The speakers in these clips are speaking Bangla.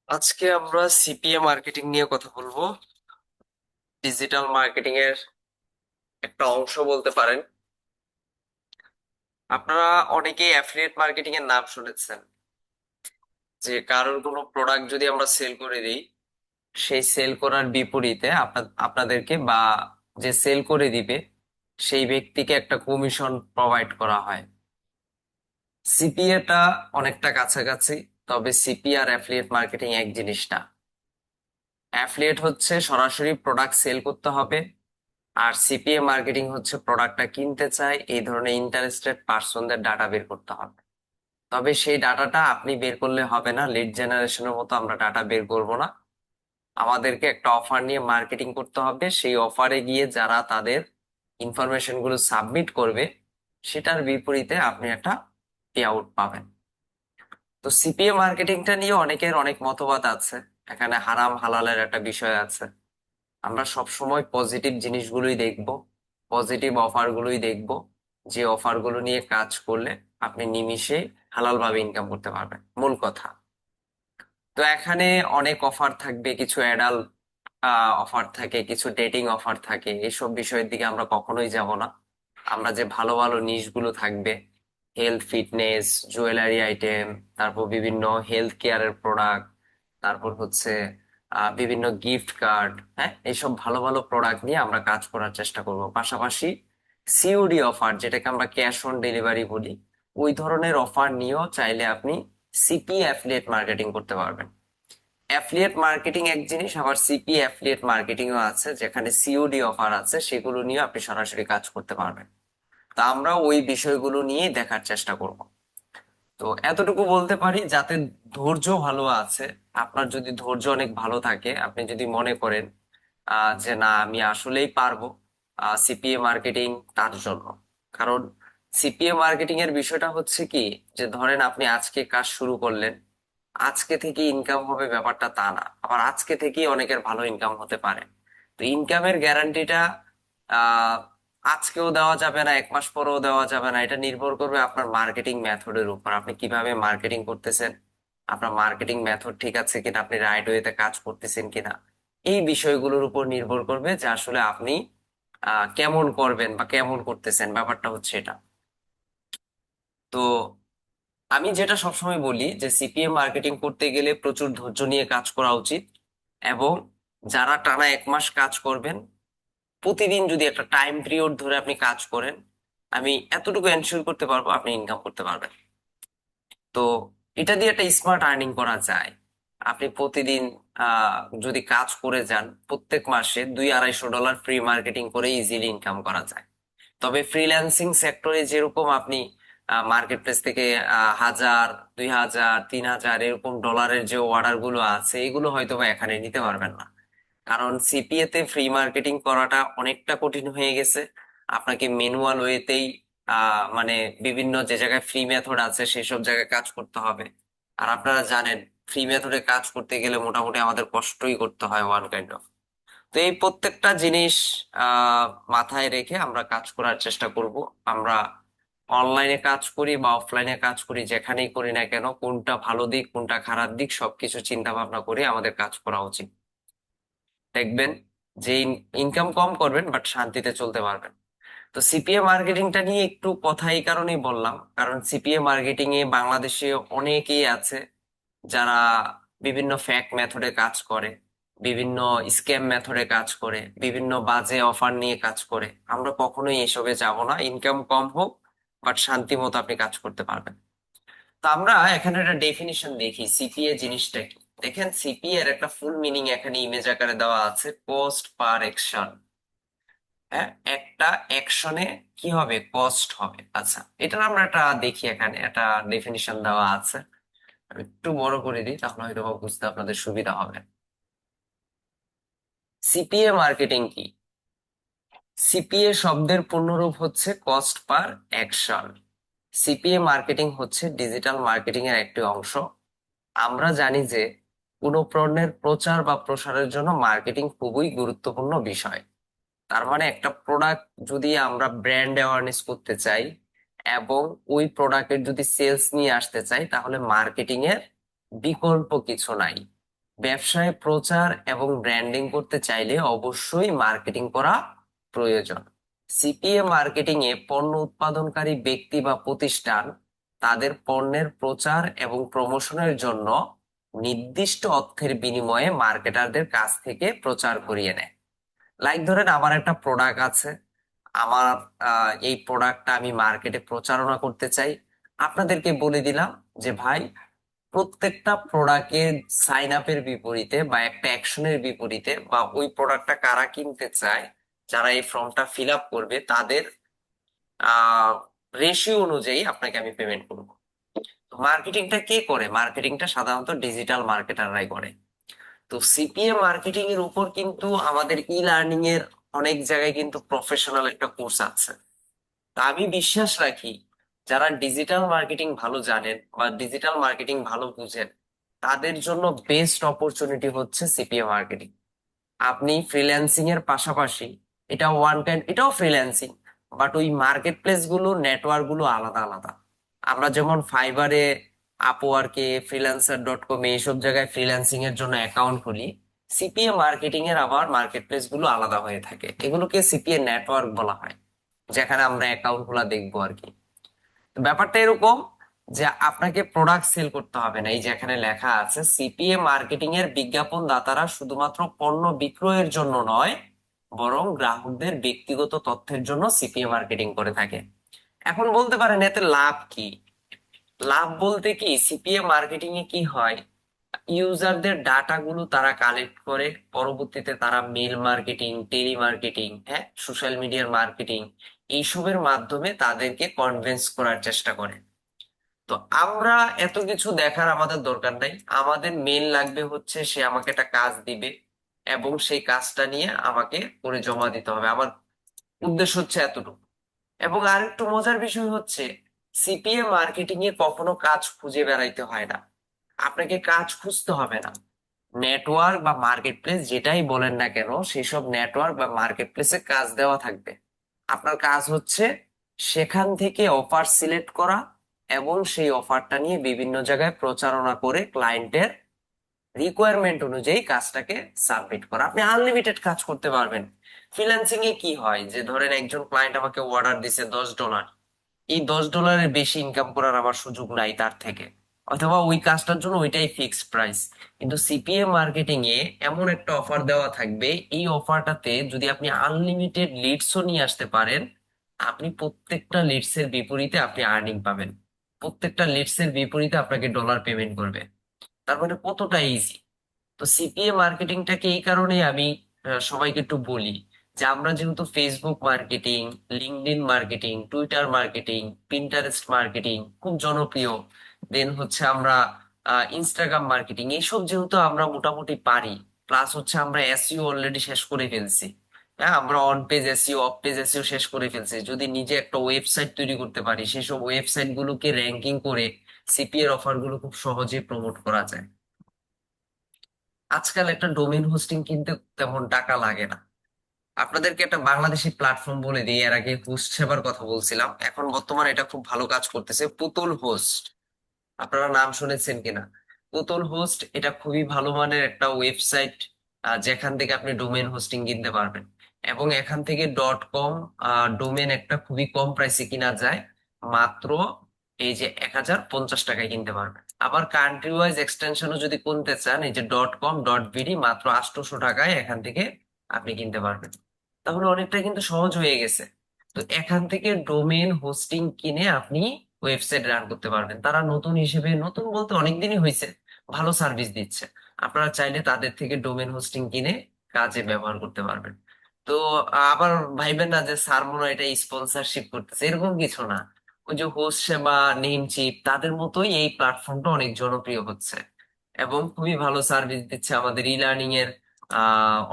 আজকে আমরা সিপিএ মার্কেটিং নিয়ে কথা বলবো। ডিজিটাল মার্কেটিং এর একটা অংশ বলতে পারেন। আপনারা অনেকেই অ্যাফিলিয়েট মার্কেটিং এর নাম শুনেছেন, যে কারোর কোনো প্রোডাক্ট যদি আমরা সেল করে দিই, সেই সেল করার বিপরীতে আপনাদেরকে বা যে সেল করে দিবে সেই ব্যক্তিকে একটা কমিশন প্রোভাইড করা হয়। সিপিএ টা অনেকটা কাছাকাছি, তবে সিপিএ আর অ্যাফিলিয়েট মার্কেটিং এক জিনিস না। অ্যাফিলিয়েট হচ্ছে সরাসরি প্রোডাক্ট সেল করতে হবে, আর সিপিএ মার্কেটিং হচ্ছে প্রোডাক্টটা কিনতে চায় এই ধরনের ইন্টারেস্টেড পার্সনদের ডাটা বের করতে হবে। তবে সেই ডাটাটা আপনি বের করলে হবে না, লিড জেনারেশনের মতো আমরা ডাটা বের করব না। আমাদেরকে একটা অফার নিয়ে মার্কেটিং করতে হবে, সেই অফারে গিয়ে যারা তাদের ইনফরমেশন গুলো সাবমিট করবে সেটার বিপরীতে আপনি একটা পে আউট পাবেন। তো সিপিএ মার্কেটিংটা নিয়ে অনেকের অনেক মতবাদ আছে, এখানে হারাম হালালের একটা বিষয় আছে। আমরা সব সময় পজিটিভ জিনিসগুলোই দেখব, পজিটিভ অফারগুলোই দেখব, যে অফারগুলো নিয়ে কাজ করলে আপনি নিমিষে হালাল ভাবে ইনকাম করতে পারবেন, মূল কথা। তো এখানে অনেক অফার থাকবে, কিছু অ্যাডাল্ট অফার থাকে, কিছু ডেটিং অফার থাকে, এসব বিষয়ের দিকে আমরা কখনোই যাব না। আমরা যে ভালো ভালো নিশগুলো থাকবে, হেলথ ফিটনেস, জুয়েলারি আইটেম, তারপর বিভিন্ন হেলথ কেয়ারের প্রোডাক্ট, তারপর হচ্ছে বিভিন্ন গিফট কার্ড, হ্যাঁ, এইসব ভালো ভালো প্রোডাক্ট নিয়ে আমরা কাজ করার চেষ্টা করব। পাশাপাশি সিওডি অফার, যেটাকে আমরা ক্যাশ অন ডেলিভারি বলি, ওই ধরনের অফার নিয়েও চাইলে আপনি সিপি অ্যাফিলিয়েট মার্কেটিং করতে পারবেন। অ্যাফিলিয়েট মার্কেটিং এক জিনিস, আবার সিপি অ্যাফিলিয়েট মার্কেটিংও আছে, যেখানে সিওডি অফার আছে, সেগুলো নিয়ে আপনি সরাসরি কাজ করতে পারবেন। তা আমরা ওই বিষয়গুলো নিয়ে দেখার চেষ্টা করব। তো এতটুকু বলতে পারি, যাতে ধৈর্য ভালো আছে। আপনার যদি ধৈর্য অনেক ভালো থাকে, আপনি যদি মনে করেন যে না আমি আসলেই পারবো সিপিএ মার্কেটিং, তার জন্য। কারণ সিপিএ মার্কেটিং এর বিষয়টা হচ্ছে কি, যে ধরেন আপনি আজকে কাজ শুরু করলেন, আজকে থেকে ইনকাম হবে ব্যাপারটা তা না, আবার আজকে থেকেই অনেকের ভালো ইনকাম হতে পারে। তো ইনকামের গ্যারান্টিটা আহ আজকেও দেওয়া যাবে না, এক মাস পরেও দেওয়া যাবে না, এটা নির্ভর করবে আপনার মার্কেটিং মেথডের উপর, আপনি কিভাবে মার্কেটিং করতেছেন, আপনার মার্কেটিং মেথড ঠিক আছে কিনা, আপনি রাইট ওয়েতে কাজ করতেছেন কিনা। এই বিষয়গুলোর উপর নির্ভর করবে যে আসলে আপনি কেমন করবেন বা কেমন করতেছেন, ব্যাপারটা হচ্ছে এটা। তো আমি যেটা সবসময় বলি, যে সিপিএম মার্কেটিং করতে গেলে প্রচুর ধৈর্য নিয়ে কাজ করা উচিত। এবং যারা টানা এক মাস কাজ করবেন, প্রতিদিন যদি একটা টাইম পিরিয়ড ধরে আপনি কাজ করেন, আমি এতটুকু এনশিওর করতে পারবো আপনি ইনকাম করতে পারবেন। তো এটা দিয়ে একটা স্মার্ট আর্নিং করা যায়। আপনি প্রতিদিন আহ যদি কাজ করে যান, প্রত্যেক মাসে $200-250 ফ্রি মার্কেটিং করে ইজিলি ইনকাম করা যায়। তবে ফ্রিল্যান্সিং সেক্টরে যেরকম আপনি মার্কেট প্লেস থেকে 1000, 2000, 3000 এরকম ডলারের যে অর্ডার গুলো আছে, এগুলো হয়তো বা এখানে নিতে পারবেন না। কারণ সিপিএ তে ফ্রি মার্কেটিং করাটা অনেকটা কঠিন হয়ে গেছে। আপনাকে ম্যানুয়াল ওয়েতেই মানে বিভিন্ন যে জায়গায় ফ্রি মেথড আছে সেসব জায়গায় কাজ করতে হবে। আর আপনারা জানেন, ফ্রি মেথডে কাজ করতে গেলে মোটামুটি আমাদের কষ্টই করতে হয় ওয়ান কাইন্ড অফ। তো এই প্রত্যেকটা জিনিস আহ মাথায় রেখে আমরা কাজ করার চেষ্টা করব। আমরা অনলাইনে কাজ করি বা অফলাইনে কাজ করি, যেখানেই করি না কেন, কোনটা ভালো দিক কোনটা খারাপ দিক সবকিছু চিন্তা ভাবনা করে আমাদের কাজ করা উচিত। দেখবেন যে ইনকাম কম করবেন বাট শান্তিতে চলতে পারবেন। তো সিপিএ মার্কেটিংটা নিয়ে একটু কথা এই কারণেই বললাম, কারণ সিপিএ মার্কেটিং এ বাংলাদেশে অনেকেই আছে যারা বিভিন্ন ফ্যাক মেথডে কাজ করে, বিভিন্ন স্ক্যাম মেথডে কাজ করে, বিভিন্ন বাজে অফার নিয়ে কাজ করে। আমরা কখনোই এসবে যাব না, ইনকাম কম হোক বাট শান্তি মতো আপনি কাজ করতে পারবেন। তো আমরা এখানে একটা ডেফিনিশন দেখি সিপিএ জিনিসটা কি। দেখেন, সিপিএ এর একটা ফুল মিনিং এখানে ইমেজ আকারে দেওয়া আছে, কস্ট পার অ্যাকশন। হ্যাঁ, একটা অ্যাকশনে কি হবে, কস্ট হবে। আচ্ছা, এটার আমরা একটা দেখি, এখানে একটা ডেফিনিশন দেওয়া আছে। আমি একটু বড় করে দিই, তাহলে হয়তো বা বুঝতে আপনাদের সুবিধা হবে। সিপিএ মার্কেটিং কি? সিপিএ শব্দের পূর্ণরূপ হচ্ছে cost per action. CPA marketing হচ্ছে ডিজিটাল মার্কেটিং এর একটি অংশ। আমরা জানি যে কোনো পণ্যের প্রচার বা প্রসারের জন্য মার্কেটিং খুবই গুরুত্বপূর্ণ বিষয়। তার মানে একটা প্রোডাক্ট যদি আমরা ব্র্যান্ড অ্যাওয়ারনেস করতে চাই এবং ওই প্রোডাক্টের যদি সেলস নিয়ে আসতে চাই, তাহলে মার্কেটিং এর বিকল্প কিছু নাই। ব্যবসায় প্রচার এবং ব্র্যান্ডিং করতে চাইলে অবশ্যই মার্কেটিং করা প্রয়োজন। সিপিএ মার্কেটিং এ পণ্য উৎপাদনকারী ব্যক্তি বা প্রতিষ্ঠান তাদের পণ্যের প্রচার এবং প্রমোশনের জন্য নির্দিষ্ট অর্থের বিনিময়ে মার্কেটারদের কাছ থেকে প্রচার করিয়ে নেয়। লাইক ধরেন আমার একটা প্রোডাক্ট আছে, আমার এই প্রোডাক্টটা আমি মার্কেটে প্রচারণা করতে চাই। আপনাদেরকে বলে দিলাম যে ভাই, প্রত্যেকটা প্রোডাক্টের সাইন আপের বিপরীতে বা একটা অ্যাকশনের বিপরীতে বা ওই প্রোডাক্টটা কারা কিনতে চায়, যারা এই ফর্মটা ফিল আপ করবে তাদের রেশিও অনুযায়ী আপনাকে আমি পেমেন্ট করবো। মার্কেটিংটা কে করে? মার্কেটিংটা সাধারণত ডিজিটাল মার্কেটাররাই করে। তো সিপিএ মার্কেটিং এর উপর কিন্তু আমাদের ই লার্নিং এর অনেক জায়গায় কিন্তু প্রফেশনাল একটা কোর্স আছে। তা আমি বিশ্বাস রাখি, যারা ডিজিটাল মার্কেটিং ভালো জানেন বা ডিজিটাল মার্কেটিং ভালো বুঝেন, তাদের জন্য বেস্ট অপরচুনিটি হচ্ছে সিপিএ মার্কেটিং। আপনি ফ্রিল্যান্সিং এর পাশাপাশি, এটা ওয়ান কাইন্ড, এটাও ফ্রিল্যান্সিং, বাট ওই মার্কেট প্লেস গুলো, নেটওয়ার্ক গুলো আলাদা আলাদা। আমরা যেমন ফাইবারে, আপওয়ার্কে, ফ্রিল্যান্সার.কম এইসব জায়গায় ফ্রিল্যান্সিং এর জন্য অ্যাকাউন্ট খুলি, সিপিএ মার্কেটিং এর আবার মার্কেট প্লেস গুলো আলাদা হয়ে থাকে, এগুলোকে সিপিএ নেটওয়ার্ক বলা হয়, যেখানে আমরা অ্যাকাউন্ট খোলা দেখবো আর কি। তো ব্যাপারটা এরকম যে আপনাকে প্রোডাক্ট সেল করতে হবে না। এই যে এখানে লেখা আছে, সিপিএ মার্কেটিং এর বিজ্ঞাপন দাতারা শুধুমাত্র পণ্য বিক্রয়ের জন্য নয়, বরং গ্রাহকদের ব্যক্তিগত তথ্যের জন্য সিপিএ মার্কেটিং করে থাকে। এখন বলতে পারেন এতে লাভ কি? লাভ বলতে কি, সিপিএ মার্কেটিং এ কি হয়, ইউজারদের ডাটা গুলো তারা কালেক্ট করে, পরবর্তীতে তারা মেল মার্কেটিং, টেলি মার্কেটিং, হ্যাঁ, সোশ্যাল মিডিয়ার মার্কেটিং, এইসবের মাধ্যমে তাদেরকে কনভিন্স করার চেষ্টা করে। তো আমরা এত কিছু দেখার আমাদের দরকার নাই। আমাদের মেন লাগবে হচ্ছে সে আমাকে একটা কাজ দিবে এবং সেই কাজটা নিয়ে আমাকে করে জমা দিতে হবে। আমার উদ্দেশ্য হচ্ছে এতটুকু। এবং আরেকটু মজার বিষয় হচ্ছে, সিপিএ মার্কেটিং এ কখনো কাজ খুঁজে বেড়াইতে হয় না, আপনাকে কাজ খুঁজতে হবে না। নেটওয়ার্ক বা মার্কেট প্লেস যেটাই বলেন না কেন, সেসব নেটওয়ার্ক বা মার্কেট প্লেসে কাজ দেওয়া থাকবে। আপনার কাজ হচ্ছে সেখান থেকে অফার সিলেক্ট করা এবং সেই অফারটা নিয়ে বিভিন্ন জায়গায় প্রচারণা করে ক্লায়েন্টের রিকোয়ারমেন্ট অনুযায়ী কাজটাকে সাবমিট করা। আপনি আনলিমিটেড কাজ করতে পারবেন। ফ্রিল্যান্সিং এ কি হয়, যে ধরেন একজন ক্লায়েন্ট আমাকে অর্ডার দিছে $10, এই $10 বেশি ইনকাম করার আমার সুযোগ নাই তার থেকে, অথবা ওই কাজটার জন্য ওইটাই ফিক্সড প্রাইস। কিন্তু সিপিএ মার্কেটিং এ এমন একটা অফার দেওয়া থাকবে, এই অফারটাতে যদি আপনি আনলিমিটেড লিডসও নিয়ে আসতে পারেন, আপনি প্রত্যেকটা লিডস এর বিপরীতে আপনি আর্নিং পাবেন, প্রত্যেকটা লিডস এর বিপরীতে আপনাকে ডলার পেমেন্ট করবে। তার মানে কতটা ইজি। তো সিপিএ মার্কেটিংটাকে এই কারণে আমি সবাইকে একটু বলি, যে আমরা যেহেতু Facebook marketing, LinkedIn marketing, Twitter marketing, Pinterest marketing খুব জনপ্রিয়, দেন হচ্ছে আমরা ইনস্টাগ্রাম মার্কেটিং, এইসব যেহেতু আমরা মোটামুটি পারি, প্লাস হচ্ছে আমরা এসইও অলরেডি শেষ করে ফেলছি। হ্যাঁ, আমরা on page SEO, of page SEO শেষ করে ফেলছি। যদি নিজে একটা ওয়েবসাইট তৈরি করতে পারি, সেসব ওয়েবসাইট গুলোকে র্যাঙ্কিং করে সিপিএ এর অফার গুলো খুব সহজে প্রমোট করা যায়। আজকাল একটা ডোমেইন হোস্টিং কিনতে তেমন টাকা লাগে না। আপনাদেরকে একটা বাংলাদেশি প্ল্যাটফর্ম বলে দিই, এর আগে হোস্ট সেবার কথা বলছিলাম, এখন বর্তমানে এটা খুব ভালো কাজ করতেছে, পুতুল হোস্ট। আপনারা নাম শুনেছেন কিনা? পুতুল হোস্ট, এটা খুবই ভালো মানের একটা ওয়েবসাইট, যেখান থেকে আপনি ডোমেইন হোস্টিং কিনতে পারবেন। এবং এখান থেকে .com ডোমেন একটা খুবই কম প্রাইসে কিনা যায়, মাত্র এই যে 1050 টাকায় কিনতে পারবেন। আবার কান্ট্রি ওয়াইজ এক্সটেনশনও যদি কিনতে চান, এই যে .com.bd মাত্র 800 টাকায় এখান থেকে আপনি কিনতে পারবেন। তাহলে অনেকটা কিন্তু সহজ হয়ে গেছে। তো এখান থেকে ডোমেন হোস্টিং কিনে আপনি ওয়েবসাইট রান করতে পারবেন। তারা নতুন হিসেবে, নতুন বলতে অনেকদিনই হয়েছে, ভালো সার্ভিস দিচ্ছে। আপনারা চাইলে তাদের থেকে ডোমেন হোস্টিং কিনে কাজে ব্যবহার করতে পারবেন। তো আবার ভাইবেন না যে স্যার মনে হয় এটা স্পন্সরশিপ করতেছে, এরকম কিছু না। ওই যে হোস্ট সেবা, নেমচিপ, তাদের মতোই এই প্ল্যাটফর্মটা অনেক জনপ্রিয় হচ্ছে এবং খুবই ভালো সার্ভিস দিচ্ছে। আমাদের ই লার্নিং এর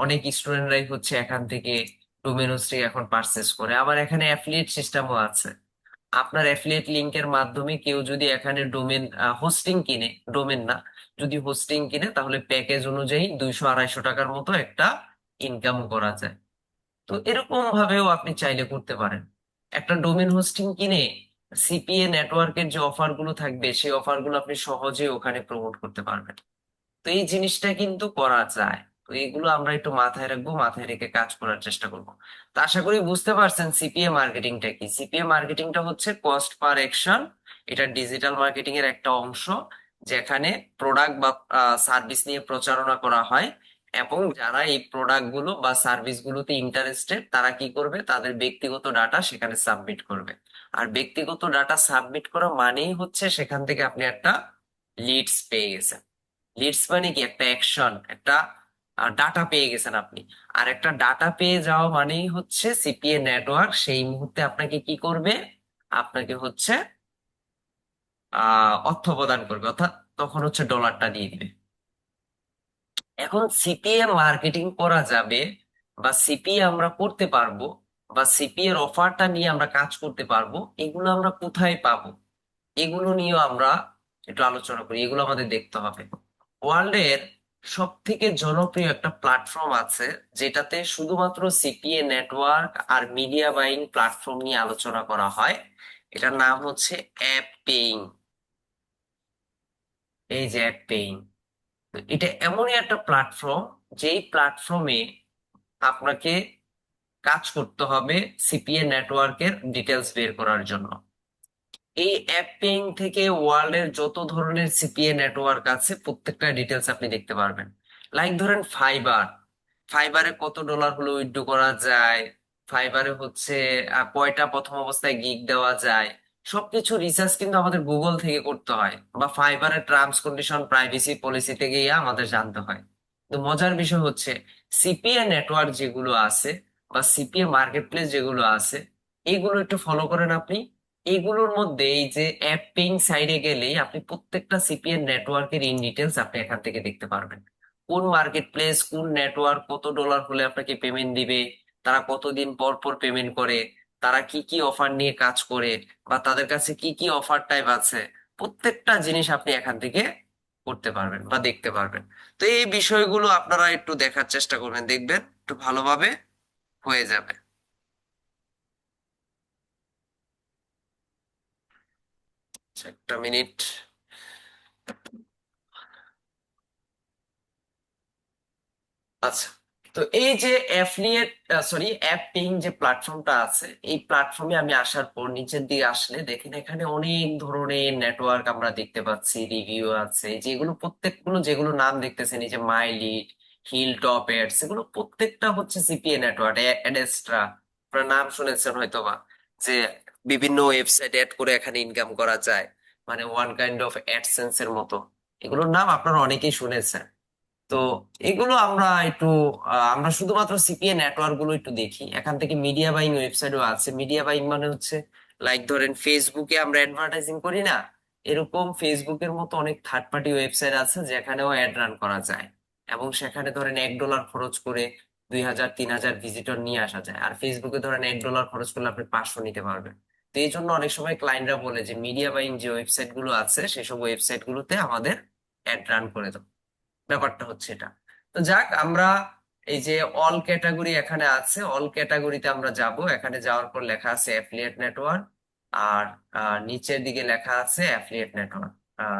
অনেক স্টুডেন্টরাই হচ্ছে এখান থেকে ডোমেন হোস্টিং এখন পারচেস করে। আবার এখানে অ্যাফিলিয়েট সিস্টেমও আছে। আপনার অ্যাফিলিয়েট লিংকের মাধ্যমে কেউ যদি এখানে ডোমেন হোস্টিং কিনে, ডোমেন না, যদি হোস্টিং কিনে, তাহলে প্যাকেজ অনুযায়ী 200-250 টাকার মতো একটা ইনকাম করা যায়। তো এরকম ভাবেও আপনি চাইলে করতে পারেন। একটা ডোমেন হোস্টিং কিনে সিপিএ নেটওয়ার্কের যে অফার গুলো থাকবে, সেই অফার গুলো আপনি সহজে ওখানে প্রমোট করতে পারবেন। তো এই জিনিসটা কিন্তু করা যায়। তো এগুলো আমরা একটু মাথায় রাখবো, মাথায় রেখে কাজ করার চেষ্টা করব। তো আশা করি বুঝতে পারছেন সিপিএ মার্কেটিংটা কি। সিপিএ মার্কেটিংটা হচ্ছে কস্ট পার অ্যাকশন। এটা ডিজিটাল মার্কেটিং এর একটা অংশ, যেখানে প্রোডাক্ট বা সার্ভিস নিয়ে প্রচারণা করা হয়, এবং যারা এই প্রোডাক্ট গুলো বা সার্ভিস গুলোতে ইন্টারেস্টেড তারা কি করবে, তাদের ব্যক্তিগত ডাটা সেখানে সাবমিট করবে। আর ব্যক্তিগত ডাটা সাবমিট করা মানেই হচ্ছে সেখান থেকে আপনি একটা লিডস পেয়ে গেছেন। লিডস মানে কি, একটা অ্যাকশন, একটা ডাটা পেয়ে গেছেন আপনি। আর একটা ডাটা পেয়ে যাওয়া মানেই হচ্ছে সিপিএ নেটওয়ার্ক সেই মুহূর্তে আপনাকে কি করবে, আপনাকে হচ্ছে অর্থ প্রদান করবে, অর্থাৎ তখন হচ্ছে ডলারটা দিয়ে দিবে। এখন সিপিএ মার্কেটিং করা যাবে, বা সিপিএ আমরা করতে পারবো, বা সিপিএ এর অফারটা নিয়ে আমরা কাজ করতে পারবো, এগুলো আমরা কোথায় পাবো, এগুলো নিয়েও আমরা একটু আলোচনা করি। এগুলো আমাদের দেখতে হবে। ওয়ার্ল্ডের সব থেকে জনপ্রিয় একটা প্ল্যাটফর্ম আছে, যেটাতে শুধুমাত্র সিপিএ নেটওয়ার্ক আর মিডিয়া বাইং প্ল্যাটফর্ম নিয়ে আলোচনা করা হয়। এটার নাম হচ্ছে অ্যাপ পেইং। এই যে অ্যাপ পেইং, এটা এমনই একটা প্ল্যাটফর্ম, যেই প্ল্যাটফর্মে আপনাকে কাজ করতে হবে সিপিএ নেটওয়ার্কের ডিটেলস বের করার জন্য। এই অ্যাপ পেইং থেকে ওয়ার্ল্ডের যত ধরনের সিপিএ নেটওয়ার্ক আছে প্রত্যেকটা ডিটেলস আপনি দেখতে পারবেন। লাইক ধরেন ফাইবার, ফাইবারে কত ডলার হলো উইথড্র করা যায়, ফাইবারে হচ্ছে কয়টা প্রথম অবস্থায় গিগ দেওয়া যায়, সবকিছু রিসার্চ কিন্তু আমাদের গুগল থেকে করতে হয়, বা ফাইবারের টার্মস কন্ডিশন প্রাইভেসি পলিসি থেকে আমাদের জানতে হয়। তো মজার বিষয় হচ্ছে সিপিএ নেটওয়ার্ক যেগুলো আছে, বা সিপিএ মার্কেট প্লেস যেগুলো আছে, এগুলো একটু ফলো করেন আপনি। এগুলোর মধ্যে এই যে অ্যাপ পেইং সাইডে গেলেই আপনি প্রত্যেকটা সিপিএন নেটওয়ার্কের ইন ডিটেলস আপনি এখান থেকে দেখতে পারবেন। কোন মার্কেট প্লেস, কোন নেটওয়ার্ক কত ডলার হলে আপনাকে পেমেন্ট দিবে, তারা কতদিন পর পর পেমেন্ট করে, তারা কি কি অফার নিয়ে কাজ করে, বা তাদের কাছে কি কি অফার টাইপ আছে, প্রত্যেকটা জিনিস আপনি এখান থেকে করতে পারবেন বা দেখতে পারবেন। তো এই বিষয়গুলো আপনারা একটু দেখার চেষ্টা করবেন, দেখবেন একটু ভালোভাবে হয়ে যাবে। আচ্ছা, একটা মিনিট। আচ্ছা, তো এই যে অ্যাফিলিয়েট, সরি অ্যাপ পেইং যে প্ল্যাটফর্মটা আছে, এই প্ল্যাটফর্মে আমি আসার পর নিচের দিকে আসলে দেখেন এখানে অনেক ধরনের নেটওয়ার্ক আমরা দেখতে পাচ্ছি, রিভিউ আছে, যেগুলো প্রত্যেকগুলো যেগুলো নাম দেখতেছেন, এই যে মাই লিড, হিল টপ এডস, এগুলো প্রত্যেকটা হচ্ছে সিপিএ নেটওয়ার্ক। অ্যাডেস্ট্রা, আপনার নাম শুনেছেন হয়তোবা, যে বিভিন্ন ওয়েবসাইট অ্যাড করে এখানে ইনকাম করা যায়, মানে ওয়ান কাইন্ড অফ অ্যাডসেন্স এর মতো। এগুলোর নাম আপনারা অনেকেই শুনেছেন। তো এগুলো আমরা একটু আমরা শুধুমাত্র সিপিএ নেটওয়ার্ক গুলো একটু দেখি। এখান থেকে মিডিয়া বাইং ওয়েবসাইটও আছে। মিডিয়া বাইং মানে হচ্ছে লাইক ধরেন ফেসবুকে আমরা অ্যাডভার্টাইজিং করি না, এরকম ফেসবুকের মতো অনেক থার্ড পার্টি ওয়েবসাইট আছে যেখানেও অ্যাড রান করা যায়, এবং সেখানে ধরেন $1 খরচ করে 2,000 3,000 ভিজিটর নিয়ে আসা যায়। আর ফেসবুকে ধরেন $1 খরচ করলে আপনি 500 নিতে পারবেন। তো এই জন্য অনেক সময় ক্লায়েন্টরা বলে যে মিডিয়া বাইং যে ওয়েবসাইট গুলো আছে সেসব ওয়েবসাইট গুলোতে আমাদের অ্যাড রান করে দাও। ব্যাপারটা হচ্ছে এটা। তো যাক, আমরা এই যে অল ক্যাটাগরি এখানে আছে, অল ক্যাটাগরিতে আমরা যাব। এখানে যাওয়ার পর লেখা আছে অ্যাফিলিয়েট নেটওয়ার্ক, আর নিচের দিকে লেখা আছে অ্যাফিলিয়েট নেটওয়ার্ক।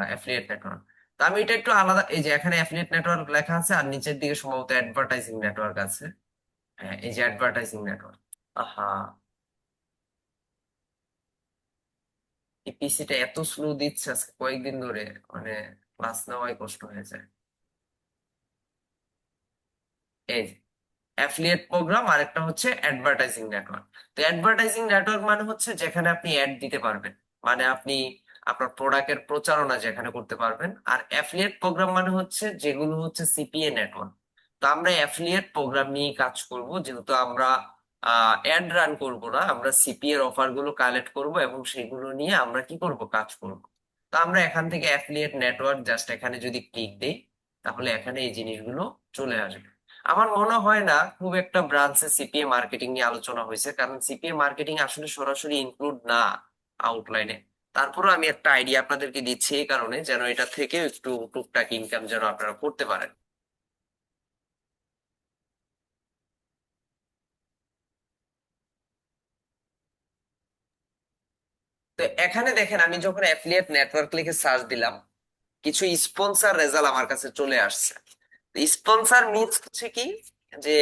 অ্যাফিলিয়েট নেটওয়ার্ক, তো আমি এটা একটু আলাদা, এই যে এখানে অ্যাফিলিয়েট নেটওয়ার্ক লেখা আছে আর নিচের দিকে সম্ভবত অ্যাডভার্টাইজিং নেটওয়ার্ক আছে। হ্যাঁ, এই যে অ্যাডভার্টাইজিং নেটওয়ার্ক। আহা, এই পিসিটা এত স্লো দিচ্ছে আজকে কয়েকদিন ধরে, মানে ক্লাস নেওয়াই কষ্ট হয়ে যায়। এই অ্যাফিলিয়েট প্রোগ্রাম, আর একটা হচ্ছে অ্যাডভার্টাইজিং নেটওয়ার্ক। তো অ্যাডভার্টাইজিং নেটওয়ার্ক মানে হচ্ছে যেখানে আপনি অ্যাড দিতে পারবেন, মানে আপনি আপনার প্রোডাক্টের প্রচারণা যেখানে করতে পারবেন। আর অ্যাফিলিয়েট প্রোগ্রাম মানে হচ্ছে যেগুলো হচ্ছে সিপিএ নেটওয়ার্ক। তো আমরা অ্যাফিলিয়েট প্রোগ্রাম নিয়ে কাজ করব, যেহেতু আমরা অ্যাড রান করব না, আমরা সিপিএ এর অফার গুলো কালেক্ট করব এবং সেগুলো নিয়ে আমরা কি করব, কাজ করব। তো আমরা এখান থেকে অ্যাফিলিয়েট নেটওয়ার্ক জাস্ট এখানে যদি ক্লিক দেই, তাহলে এখানে এই জিনিসগুলো চলে আসবে। আমার মনে হয় না খুব একটা ব্রাঞ্চে সিপিএ মার্কেটিং নিয়ে আলোচনা হয়েছে, কারণ সিপিএ মার্কেটিং আসলে সরাসরি ইনক্লুড না আউটলাইনে। তারপরে আমি একটা আইডিয়া আপনাদেরকে দিচ্ছি এই কারণে, যেন এটা থেকে একটু টুকটাক ইনকাম যেন আপনারা করতে পারেন। তো এখানে দেখেন, আমি যখন অ্যাফিলিয়েট নেটওয়ার্ক লিখে সার্চ দিলাম, কিছু স্পন্সর রেজাল্ট আমার কাছে চলে আসছে। স্পন্সর মিনস হচ্ছে কি, যে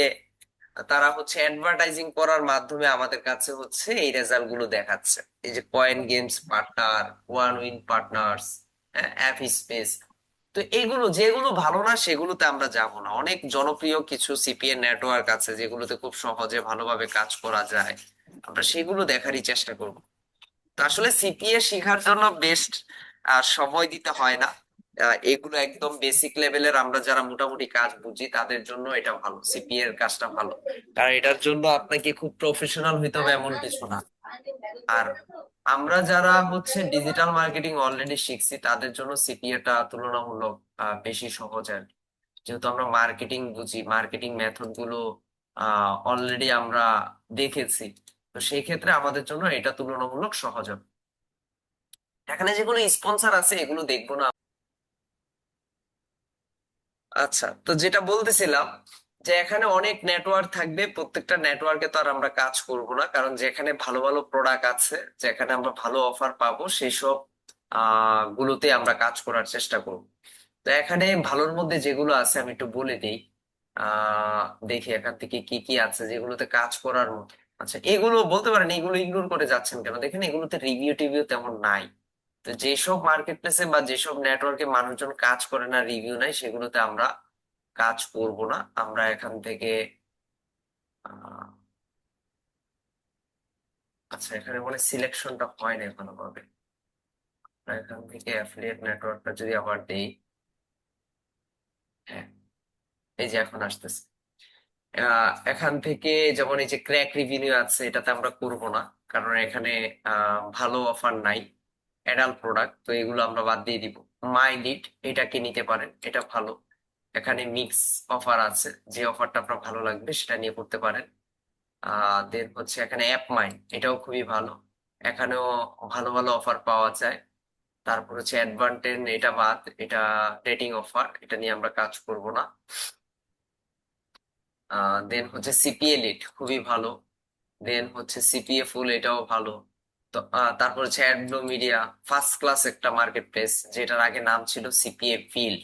তারা হচ্ছে অ্যাডভার্টাইজিং করার মাধ্যমে আমাদের কাছে হচ্ছে এই রেজাল্ট গুলো দেখাচ্ছে। এই যে coin games partner, one win partners, app space. তো এগুলো যেগুলো ভালো না সেগুলোতে আমরা যাব না। অনেক জনপ্রিয় কিছু সিপিএ নেটওয়ার্ক আছে যেগুলোতে খুব সহজে ভালোভাবে কাজ করা যায়, আমরা সেগুলো দেখারই চেষ্টা করব। তো আসলে সিপিএ শেখার জন্য বেস্ট সময় দিতে হয় না। এগুলো একদম বেসিক লেভেলের আমরা যারা মোটামুটি কাজ বুঝি তাদের জন্য এটা ভালো, সিপিএ এর কাজটা ভালো। কারণ এটার জন্য আপনাকে খুব প্রফেশনাল হইতে হবে এমন কিছু না। আর আমরা যারা হচ্ছে ডিজিটাল মার্কেটিং অলরেডি শিখছি তাদের জন্য সিপিএ টা তুলনামূলক বেশি সহজ আর কি। যেহেতু আমরা মার্কেটিং বুঝি, মার্কেটিং মেথড গুলো অলরেডি আমরা দেখেছি, তো সেই ক্ষেত্রে আমাদের জন্য এটা তুলনামূলক সহজ হবে। এখানে যেগুলো স্পন্সর আছে এগুলো দেখবো না। আচ্ছা, তো যেটা বলতেছিলাম, যে এখানে অনেক নেটওয়ার্ক থাকবে, প্রত্যেকটা নেটওয়ার্কে তো আর আমরা কাজ করব না, কারণ যেখানে ভালো ভালো প্রোডাক্ট আছে, যেখানে আমরা ভালো অফার পাবো সেই সব গুলোতে আমরা কাজ করার চেষ্টা করব। তো এখানে ভালোর মধ্যে যেগুলো আছে আমি একটু বলে দিই। দেখি এখান থেকে কি কি আছে যেগুলোতে কাজ করার মতো। আচ্ছা, এগুলো বলতে পারেন এগুলো ইগনোর করে যাচ্ছেন কেন, দেখেন এগুলোতে রিভিউ টিভিউ তেমন নাই। তো যেসব মার্কেট প্লেসে বা যেসব নেটওয়ার্কে মানুষজন কাজ করে না, রিভিউ নাই, সেগুলোতে আমরা কাজ করব না। আমরা এখান থেকে আহ, আচ্ছা, এখানে মনে সিলেকশনটা হয় না এখনো ভাবে। এখান থেকে অ্যাফিলিয়েট নেটওয়ার্কটা যদি আবার দেই, হ্যাঁ, এই যে এখন আসতেছে। এখান থেকে যেমন এই যে ক্র্যাক রিভিনিউ আছে, এটাতে আমরা করব না, কারণ এখানে ভালো অফার নাই, অ্যাডাল্ট প্রোডাক্ট, তো এগুলো আমরা বাদ দিয়ে দিব। মাই লিড, এটাকে নিতে পারেন, এটা ভালো। এখানে মিক্স অফার আছে, যে অফারটা আপনার ভালো লাগবে সেটা নিয়ে করতে পারেন। দেন হচ্ছে এখানে অ্যাপ মাইন্ড, এটাও খুবই ভালো, এখানেও ভালো ভালো অফার পাওয়া যায়। তারপর হচ্ছে অ্যাডভান্টেজ, এটা বাদ, এটা ডেটিং অফার, এটা নিয়ে আমরা কাজ করব না। দেন হচ্ছে সিপিএ লিড, খুবই ভালো। দেন হচ্ছে সিপিএ ফুল, এটাও ভালো। তো তারপর হচ্ছে অ্যাডব্লো মিডিয়া, ফার্স্ট ক্লাস একটা মার্কেট প্লেস, যেটার আগে নাম ছিল সিপিএ ফিল্ড,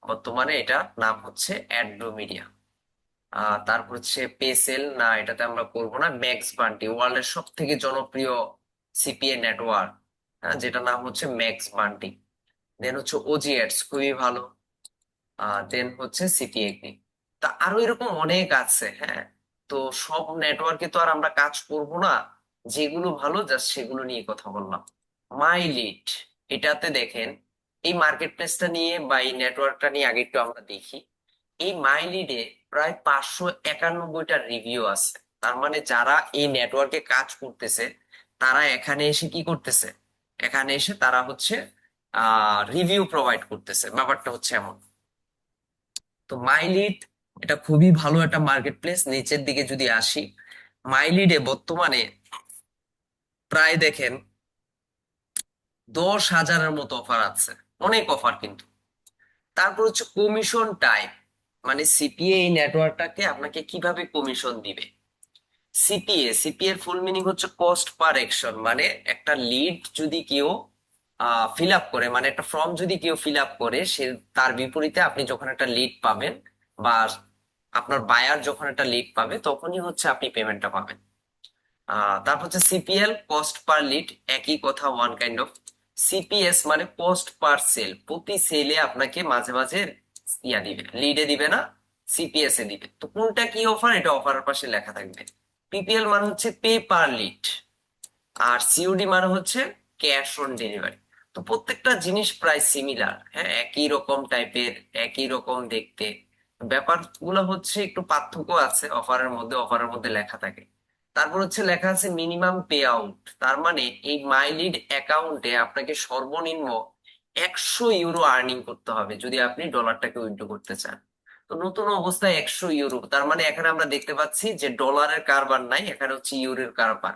বর্তমানে এটা নাম হচ্ছে অ্যাডব্লো মিডিয়া। তারপর হচ্ছে পেসেল, না এটাতে আমরা করব না। ম্যাক্স বান্টি, ওয়ার্ল্ডের সব থেকে জনপ্রিয় সিপিএ নেটওয়ার্ক, যেটা নাম হচ্ছে ম্যাক্স বান্টি। দেন হচ্ছে ওজিএটস, খুবই ভালো। দেন হচ্ছে সিটিএগ্রি। তা আরো এরকম অনেক আছে, হ্যাঁ। তো সব নেটওয়ার্কে তো আর আমরা কাজ করব না, যেগুলো ভালো জাস্ট সেগুলো নিয়ে কথা বললাম। মাই লিড, এটাতে দেখেন, এই মার্কেট প্লেসটা নিয়ে বা এই নেটওয়ার্কটা নিয়ে আগে একটু আমরা দেখি। এই মাই লিডে প্রায় 591টা রিভিউ আছে। তার মানে যারা এই নেটওয়ার্কে কাজ করতেছে তারা এখানে এসে কি করতেছে, এখানে এসে তারা হচ্ছে রিভিউ প্রোভাইড করতেছে, ব্যাপারটা হচ্ছে এমন। তো মাইলিড, এটা খুবই ভালো একটা মার্কেট প্লেস। নিচের দিকে যদি আসি, মাইলিডে বর্তমানে প্রায় দেখেন 10,000-এর মতো অফার আছে, অনেক অফার কিন্তু। তারপর হচ্ছে কমিশন টাইপ, মানে সিপিএ এই নেটওয়ার্কটাকে আপনাকে কিভাবে কমিশন দিবে। সিপিএ, সিপিএ এর ফুল মিনিং হচ্ছে কস্ট পার অ্যাকশন, মানে একটা লিড যদি কেউ ফিল আপ করে, মানে একটা ফর্ম যদি কেউ ফিল আপ করে, সে তার বিপরীতে আপনি যখন একটা লিড পাবেন, বা আপনার বায়ার যখন একটা লিড পাবে তখনই হচ্ছে আপনি পেমেন্টটা পাবেন। তারপর হচ্ছে সিপিএল, কস্ট পার লিড, একই কথা, ওয়ান কাইন্ড অফ। সিপিএস মানে কস্ট পার সেল, প্রতি সেলে আপনাকে মাঝে মাঝে দিবে, লিডে দিবে না, সিপিএস এ দিবে। তো কোনটা কি অফার, এটা অফারের পাশে লেখা থাকবে। পিপিএল মানে হচ্ছে পে পার লিড, আর সিওডি মানে হচ্ছে ক্যাশ অন ডেলিভারি। তো প্রত্যেকটা জিনিস প্রায় সিমিলার, হ্যাঁ, একই রকম টাইপের, একই রকম দেখতে। ব্যাপারগুলো হচ্ছে একটু পার্থক্য আছে অফারের মধ্যে লেখা থাকে। তারপর হচ্ছে লেখা আছে মিনিমাম পে আউট, তার মানে এই মাই লিড অ্যাকাউন্টে আপনাকে সর্বনিম্ন 100 ইউরো আর্নিং করতে হবে যদি আপনি ডলারটাকে উইথড্র করতে চান। তো নতুন অবস্থায় 100 ইউরো, তার মানে এখানে আমরা দেখতে পাচ্ছি যে ডলারের কারবার নাই, এখানে হচ্ছে ইউরোর কারবার।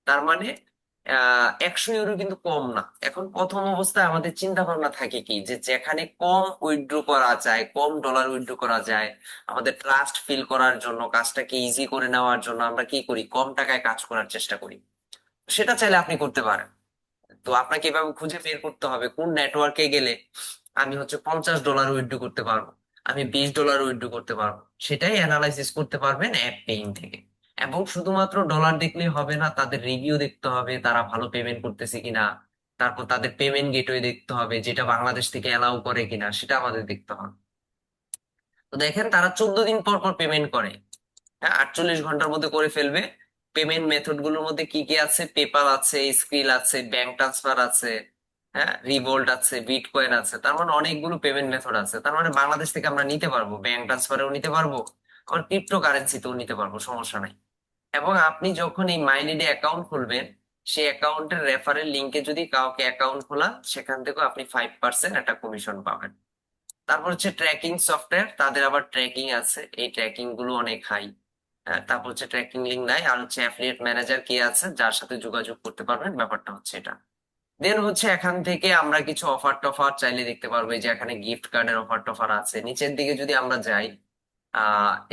তার মানে 100 ইউরো কিন্তু কম না। এখন প্রথম অবস্থায় আমাদের চিন্তা ভাবনা থাকে কি, যে যেখানে কম উইথড্র করা যায়, কম ডলার উইথড্র করা যায়, আমাদের ট্রাস্ট ফিল করার জন্য, কাজটাকে ইজি করে নেওয়ার জন্য আমরা কি করি, কম টাকায় কাজ করার চেষ্টা করি। সেটা চাইলে আপনি করতে পারেন। তো আপনাকে এভাবে খুঁজে বের করতে হবে কোন নেটওয়ার্কে গেলে আমি হচ্ছে $50 উইথড্র করতে পারবো, আমি $20 উইথড্র করতে পারবো, সেটাই অ্যানালাইসিস করতে পারবেন অ্যাপ পেইন থেকে। এবং শুধুমাত্র ডলার দেখলেই হবে না, তাদের রিভিউ দেখতে হবে, তারা ভালো পেমেন্ট করতেছে কিনা। তারপর তাদের পেমেন্ট গেটওয়ে দেখতে হবে, যেটা বাংলাদেশ থেকে অ্যালাউ করে কিনা সেটা আমাদের দেখতে হবে। তো দেখেন তারা 14 দিন পর পর পেমেন্ট করে। হ্যাঁ, 48 ঘন্টার মধ্যে করে ফেলবে। পেমেন্ট মেথড গুলোর মধ্যে কি কি আছে? পেপাল আছে, স্ক্রিল আছে, ব্যাংক ট্রান্সফার আছে, হ্যাঁ, রিভোল্ট আছে, বিটকয়েন আছে। তার মানে অনেকগুলো পেমেন্ট মেথড আছে। তার মানে বাংলাদেশ থেকে আমরা নিতে পারবো, ব্যাংক ট্রান্সফারেও নিতে পারবো, আবার ক্রিপ্টো কারেন্সিতেও নিতে পারবো, সমস্যা নাই। এবং আপনি যখন এই মাইলিডে অ্যাকাউন্ট খুলবেন, সেই অ্যাকাউন্টের রেফারেল লিঙ্কে যদি কাউকে অ্যাকাউন্ট খোলা, সেখান থেকেও আপনি 5% একটা কমিশন পাবেন। তারপর হচ্ছে ট্র্যাকিং সফটওয়্যার, তাদের আবার ট্র্যাকিং আছে, এই ট্র্যাকিং গুলো অনেক হাই। তারপর হচ্ছে ট্র্যাকিং লিঙ্ক নাই, আর হচ্ছে অ্যাফিলিয়েট ম্যানেজার কে আছে যার সাথে যোগাযোগ করতে পারবেন, ব্যাপারটা হচ্ছে এটা। দেন হচ্ছে এখান থেকে আমরা কিছু অফার টফার চাইলে দেখতে পারবো, এই যে এখানে গিফট কার্ডের অফার টফার আছে। নিচের দিকে যদি আমরা যাই,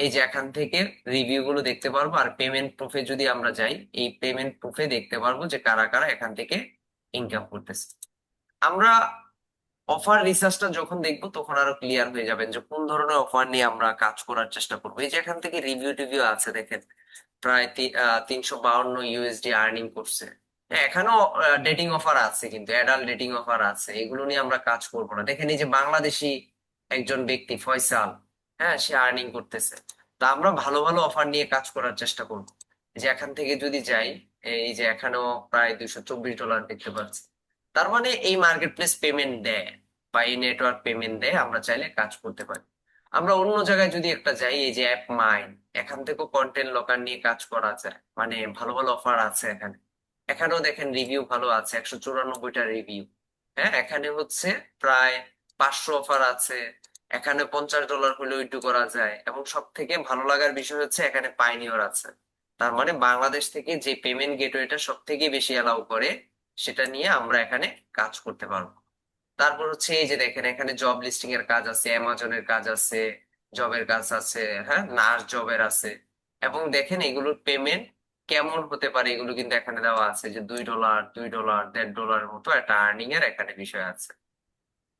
এই যে এখান থেকে রিভিউ গুলো দেখতে পারবো, আর পেমেন্ট প্রুফে যদি আমরা যাই, এই পেমেন্ট প্রুফে দেখতে পারবো যে কারা কারা এখান থেকে ইনকাম করতেছে। আমরা অফার রিসার্চটা যখন দেখবো তখন আরো ক্লিয়ার হয়ে যাবেন যে কোন ধরনের অফার নিয়ে আমরা কাজ করার চেষ্টা করবো। এই যে এখান থেকে রিভিউ টিভিউ আছে দেখেন, প্রায় 352 USD আর্নিং করছে। হ্যাঁ, এখানেও ডেটিং অফার আছে, কিন্তু অ্যাডাল্ট ডেটিং অফার আছে, এগুলো নিয়ে আমরা কাজ করবো না। দেখেন এই যে বাংলাদেশি একজন ব্যক্তি ফয়সাল, হ্যাঁ, সে আর্নিং করতেছে। তা আমরা ভালো ভালো অফার নিয়ে কাজ করার চেষ্টা করবো। এই যে এখান থেকে যদি যাই, এই যে এখানেও প্রায় $224 দেখতে পাচ্ছি। তার মানে এই মার্কেট প্লেস পেমেন্ট দেয়, বা এই নেটওয়ার্ক পেমেন্ট দেয়, আমরা চাইলে কাজ করতে পারি। আমরা অন্য জায়গায় যদি একটা যাই, এই যে অ্যাপ মাইন, এখান থেকেও কন্টেন্ট লোকাল নিয়ে কাজ করা যায়, মানে ভালো ভালো অফার আছে এখানে। এখানেও দেখেন রিভিউ ভালো আছে, 194টা রিভিউ। হ্যাঁ, এখানে হচ্ছে প্রায় 500 অফার আছে। এখানে $50 হলে উইথড্র করা যায়, এবং সব থেকে ভালো লাগার বিষয় হচ্ছে এখানে পাইনিয়র আছে। তার মানে বাংলাদেশ থেকে যে পেমেন্ট গেটওয়েটা সব থেকে বেশি অ্যালাউ করে, সেটা নিয়ে আমরা এখানে কাজ করতে পারবো। তারপর হচ্ছে এই যে দেখেন এখানে জব লিস্টিং এর কাজ আছে, অ্যামাজনের কাজ আছে, জবের কাজ আছে, হ্যাঁ, নার্স জবের আছে। এবং দেখেন এগুলোর পেমেন্ট কেমন হতে পারে, এগুলো কিন্তু এখানে দেওয়া আছে, যে $2, $2, $1.50 মতো একটা আর্নিং এর এখানে বিষয় আছে।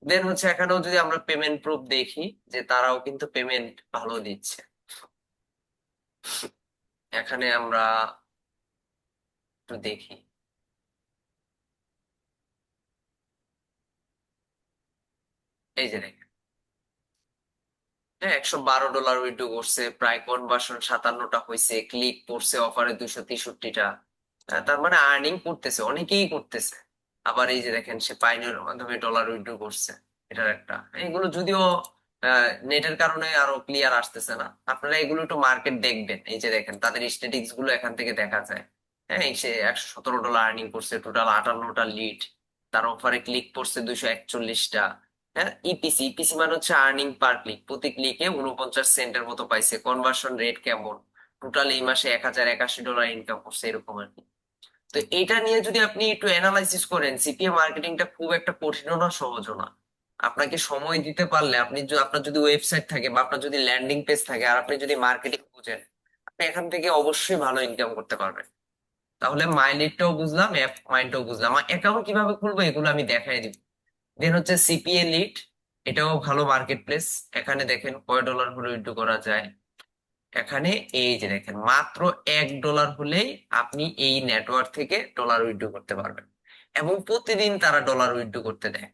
দেন হচ্ছে এখানেও যদি আমরা পেমেন্ট প্রুফ দেখি, যে তারাও কিন্তু পেমেন্ট ভালো দিচ্ছে। এখানে আমরা একটু দেখি, এই যে দেখেন, হ্যাঁ, $112 উইথড্র করছে, প্রায় কনভার্সন 57টা হয়েছে, ক্লিক করছে অফারে 263টা। তার মানে আর্নিং করতেছে, অনেকেই করতেছে। আবার এই যে দেখেন সে পাইনের মাধ্যমে ডলার উইথড্র করছে, এটার একটা। এগুলো যদিও নেটের কারণে আরো ক্লিয়ার আসতেছে না, আপনারা এগুলো একটু মার্কেট দেখবেন। এই যে দেখেন তাদের স্ট্যাটিক্স গুলো এখান থেকে দেখা যায়। হ্যাঁ, এই সে $117 আর্নিং করছে, টোটাল 58টা লিড, তার অফারে ক্লিক করছে 241টা। হ্যাঁ, ইপিসি, ইপিসি মানে হচ্ছে আর্নিং পার ক্লিক, প্রতি ক্লিকে 49 সেন্টের মতো পাইছে। কনভার্সন রেট কেমন? টোটাল এই মাসে $1081 ইনকাম করছে, এরকম আর কি। তো এটা নিয়ে যদি আপনি একটু অ্যানালাইসিস করেন, সিপিএ মার্কেটিংটা খুব একটা কঠিনও না, সহজও না। আপনাকে সময় দিতে পারলে, আপনার যদি ওয়েবসাইট থাকে, বা আপনার যদি ল্যান্ডিং পেজ থাকে, আর আপনি যদি মার্কেটিং বুঝেন, আপনি এখান থেকে অবশ্যই ভালো ইনকাম করতে পারবেন। তাহলে মাইলিডটাও বুঝলাম, অ্যাপ মাইন্ডটাও বুঝলাম, আমার অ্যাকাউন্ট কিভাবে খুলবো এগুলো আমি দেখাই দিব। দেন হচ্ছে সিপিএ লিড, এটাও ভালো মার্কেট প্লেস। এখানে দেখেন কয় ডলার হলে উইথড্র করা যায়। এখানে এই যে দেখেন মাত্র $1 হলেই আপনি এই নেটওয়ার্ক থেকে ডলার উইথড্র করতে পারবেন। এবং প্রতিদিন তারা ডলার উইথড্র করতে দেয়।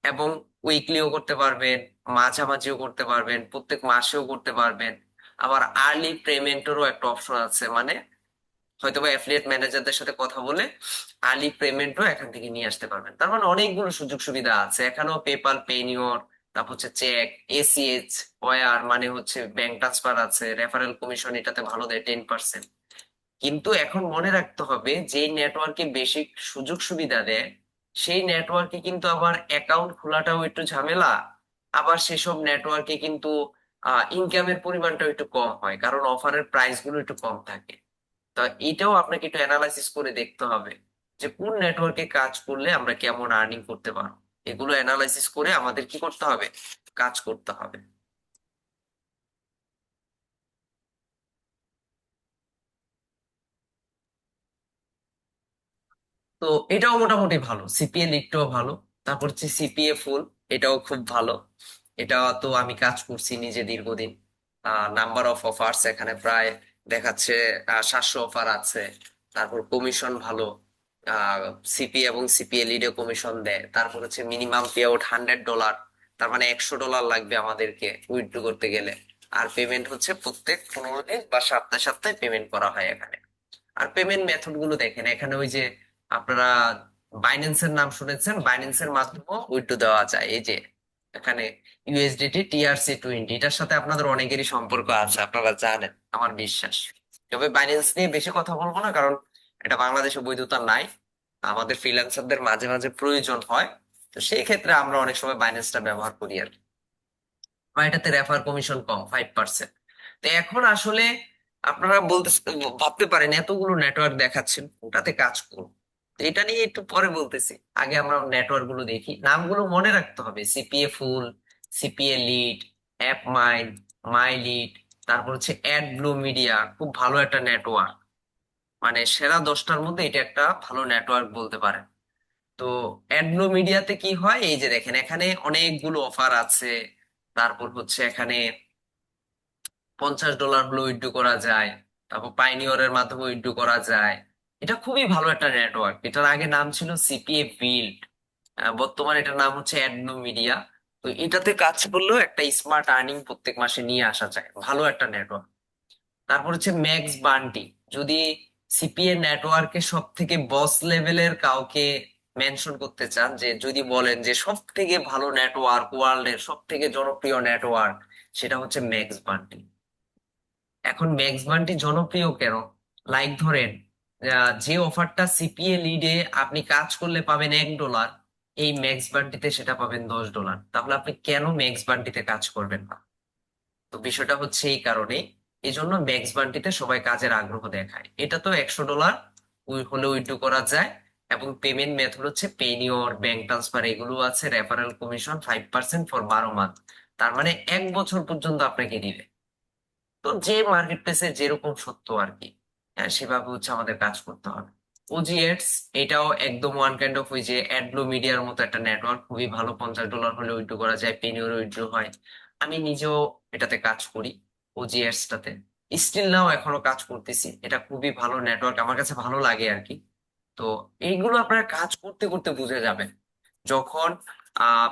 এবং উইকলিও করতে পারবেন, মাঝামাঝিও করতে পারবেন, প্রত্যেক মাসেও করতে পারবেন। আবার আর্লি পেমেন্টেরও একটা অপশন আছে, মানে হয়তোবা অ্যাফিলিয়েট ম্যানেজারদের সাথে কথা বলে আর্লি পেমেন্টও এখান থেকে নিয়ে আসতে পারবেন। তার মানে অনেকগুলো সুযোগ সুবিধা আছে এখানেও। পেপাল, পেনিওর, তারপর হচ্ছে চেক, এসিএইচ, ওয়ার মানে হচ্ছে ব্যাংক ট্রান্সফার আছে, রেফারেল কমিশন এটাতে ভালো দেয় 10%। কিন্তু এখন মনে রাখতে হবে, যেই নেটওয়ার্কে বেশি সুযোগ সুবিধা দেয়, সেই নেটওয়ার্কে কিন্তু আবার অ্যাকাউন্ট খোলাটাও একটু ঝামেলা। আবার সেসব নেটওয়ার্কে কিন্তু ইনকামের পরিমাণটাও একটু কম হয়, কারণ অফারের প্রাইস গুলো একটু কম থাকে। তো এটাও আপনাকে একটু অ্যানালাইসিস করে দেখতে হবে, যে কোন নেটওয়ার্কে কাজ করলে আমরা কেমন আর্নিং করতে পারবো। এগুলো অ্যানালাইসিস করে আমাদের কি করতে হবে? কাজ করতে হবে। তো এটাও মোটামুটি ভালো, সিপিএ লিগটাও ভালো। তারপর হচ্ছে সিপিএ ফুল, এটাও খুব ভালো। এটা তো আমি কাজ করছি নিজে দীর্ঘদিন। নাম্বার অফ অফার্স এখানে প্রায় দেখাচ্ছে 700 অফার আছে। তারপর কমিশন ভালো। সিপি এবং সিপিএ লিডে কমিশন দেয়। তারপর হচ্ছে মিনিমাম পে আউট $100, তার মানে $100 লাগবে আমাদেরকে উইথড্র করতে গেলে। আর পেমেন্ট হচ্ছে প্রত্যেক 15 দিন বা সপ্তাহে সপ্তাহে পেমেন্ট করা হয় এখানে। আর পেমেন্ট মেথড গুলো দেখেন এখানে, ওই যে আপনারা বাইন্যান্সের নাম শুনেছেন, বাইন্যান্সের মাধ্যমেও উইথড্র দেওয়া যায়। এই যে এখানে ইউএসডিটি TRC20, এটার সাথে আপনাদের অনেকেরই সম্পর্ক আছে, আপনারা জানেন আমার বিশ্বাস। তবে বাইন্যান্স নিয়ে বেশি কথা বলবো না, কারণ এটা বাংলাদেশে বৈধতা নাই। আমাদের ফ্রিল্যান্সারদের মাঝে মাঝে প্রয়োজন হয়, তো সেই ক্ষেত্রে আমরা অনেক সময় বাইন্যান্সটা ব্যবহার করি আর কি। বা এটাতে রেফার কমিশন কম, 5%। তো এখন আসলে আপনারা বলতে ভাবতে পারেন এতগুলো নেটওয়ার্ক দেখাচ্ছেন, ওটাতে কাজ করুন। তো এটা নিয়ে একটু পরে বলতেছি, আগে আমরা নেটওয়ার্ক গুলো দেখি। নামগুলো মনে রাখতে হবে: সিপিএ ফুল, সিপিএ লিড, অ্যাপ মাইন্ড, মাই লিড। তারপর হচ্ছে অ্যাড ব্লু মিডিয়া, খুব ভালো একটা নেটওয়ার্ক। মানে সেরা 10টার মধ্যে এটা একটা ভালো নেটওয়ার্ক বলতে পারেন। তো অ্যাডব্লু মিডিয়াতে কি হয়, এই যে দেখেন এখানে অনেকগুলো অফার আছে। তারপর হচ্ছে এখানে $50 হলো উইথড্র করা যায়। তারপর পাইনিয়রের মাধ্যমে উইথড্র করা যায়। এটা খুবই ভালো একটা নেটওয়ার্ক। এটার আগে নাম ছিল সিপিএ বিল্ড, বর্তমানে এটার নাম হচ্ছে অ্যাডব্লু মিডিয়া। তো এটাতে কাজ করলেও একটা স্মার্ট আর্নিং প্রত্যেক মাসে নিয়ে আসা যায়, ভালো একটা নেটওয়ার্ক। তারপর হচ্ছে ম্যাক্স বান্টি। যদি সিপিএ নেটওয়ার্কে সব থেকে বস লেভেলের কাউকে মেনশন করতে চান, যে যদি বলেন যে সব থেকে ভালো নেটওয়ার্ক, ওয়ার্ল্ডের সব থেকে জনপ্রিয় নেটওয়ার্ক, সেটা হচ্ছে ম্যাক্স বান্টি। এখন ম্যাক্স বান্টি জনপ্রিয় কেন? লাইক ধরেন, যে অফারটা সিপিএ লিডে আপনি কাজ করলে পাবেন $1, এই ম্যাক্স বান্টিতে সেটা পাবেন $10। তাহলে আপনি কেন ম্যাক্স বান্টিতে কাজ করবেন না? তো বিষয়টা হচ্ছে এই কারণে, এই জন্য ম্যাক্স বান্টিতে সবাই কাজের আগ্রহ দেখায়। এটা তো $100 হলে উইথড্র করা যায়। এবং পেমেন্ট মেথড হচ্ছে পেনিওর, ব্যাংক ট্রান্সফার, এগুলো আছে। রেফারেল কমিশন 5% ফর 12 মাস, তার মানে 1 বছর পর্যন্ত আপনাকে দিবে। তো যে মার্কেট প্লেসে যেরকম সত্য আর কি, হ্যাঁ, সেভাবে হচ্ছে আমাদের কাজ করতে হবে। ওজিএডস, এটাও একদম ওয়ান কাইন্ড অফ ওই যে অ্যাডব্লু মিডিয়ার মতো একটা নেটওয়ার্ক, খুবই ভালো। $50 হলে উইথড্র করা যায়, পেনিওর উইথড্র হয়। আমি নিজেও এটাতে কাজ করি, ওজিএডস টাতে। স্টিল নাও এখনো কাজ করতেছি। এটা খুবই ভালো নেটওয়ার্ক, আমার কাছে ভালো লাগে আর কি। তো এইগুলো আপনারা কাজ করতে করতে বুঝে যাবেন। যখন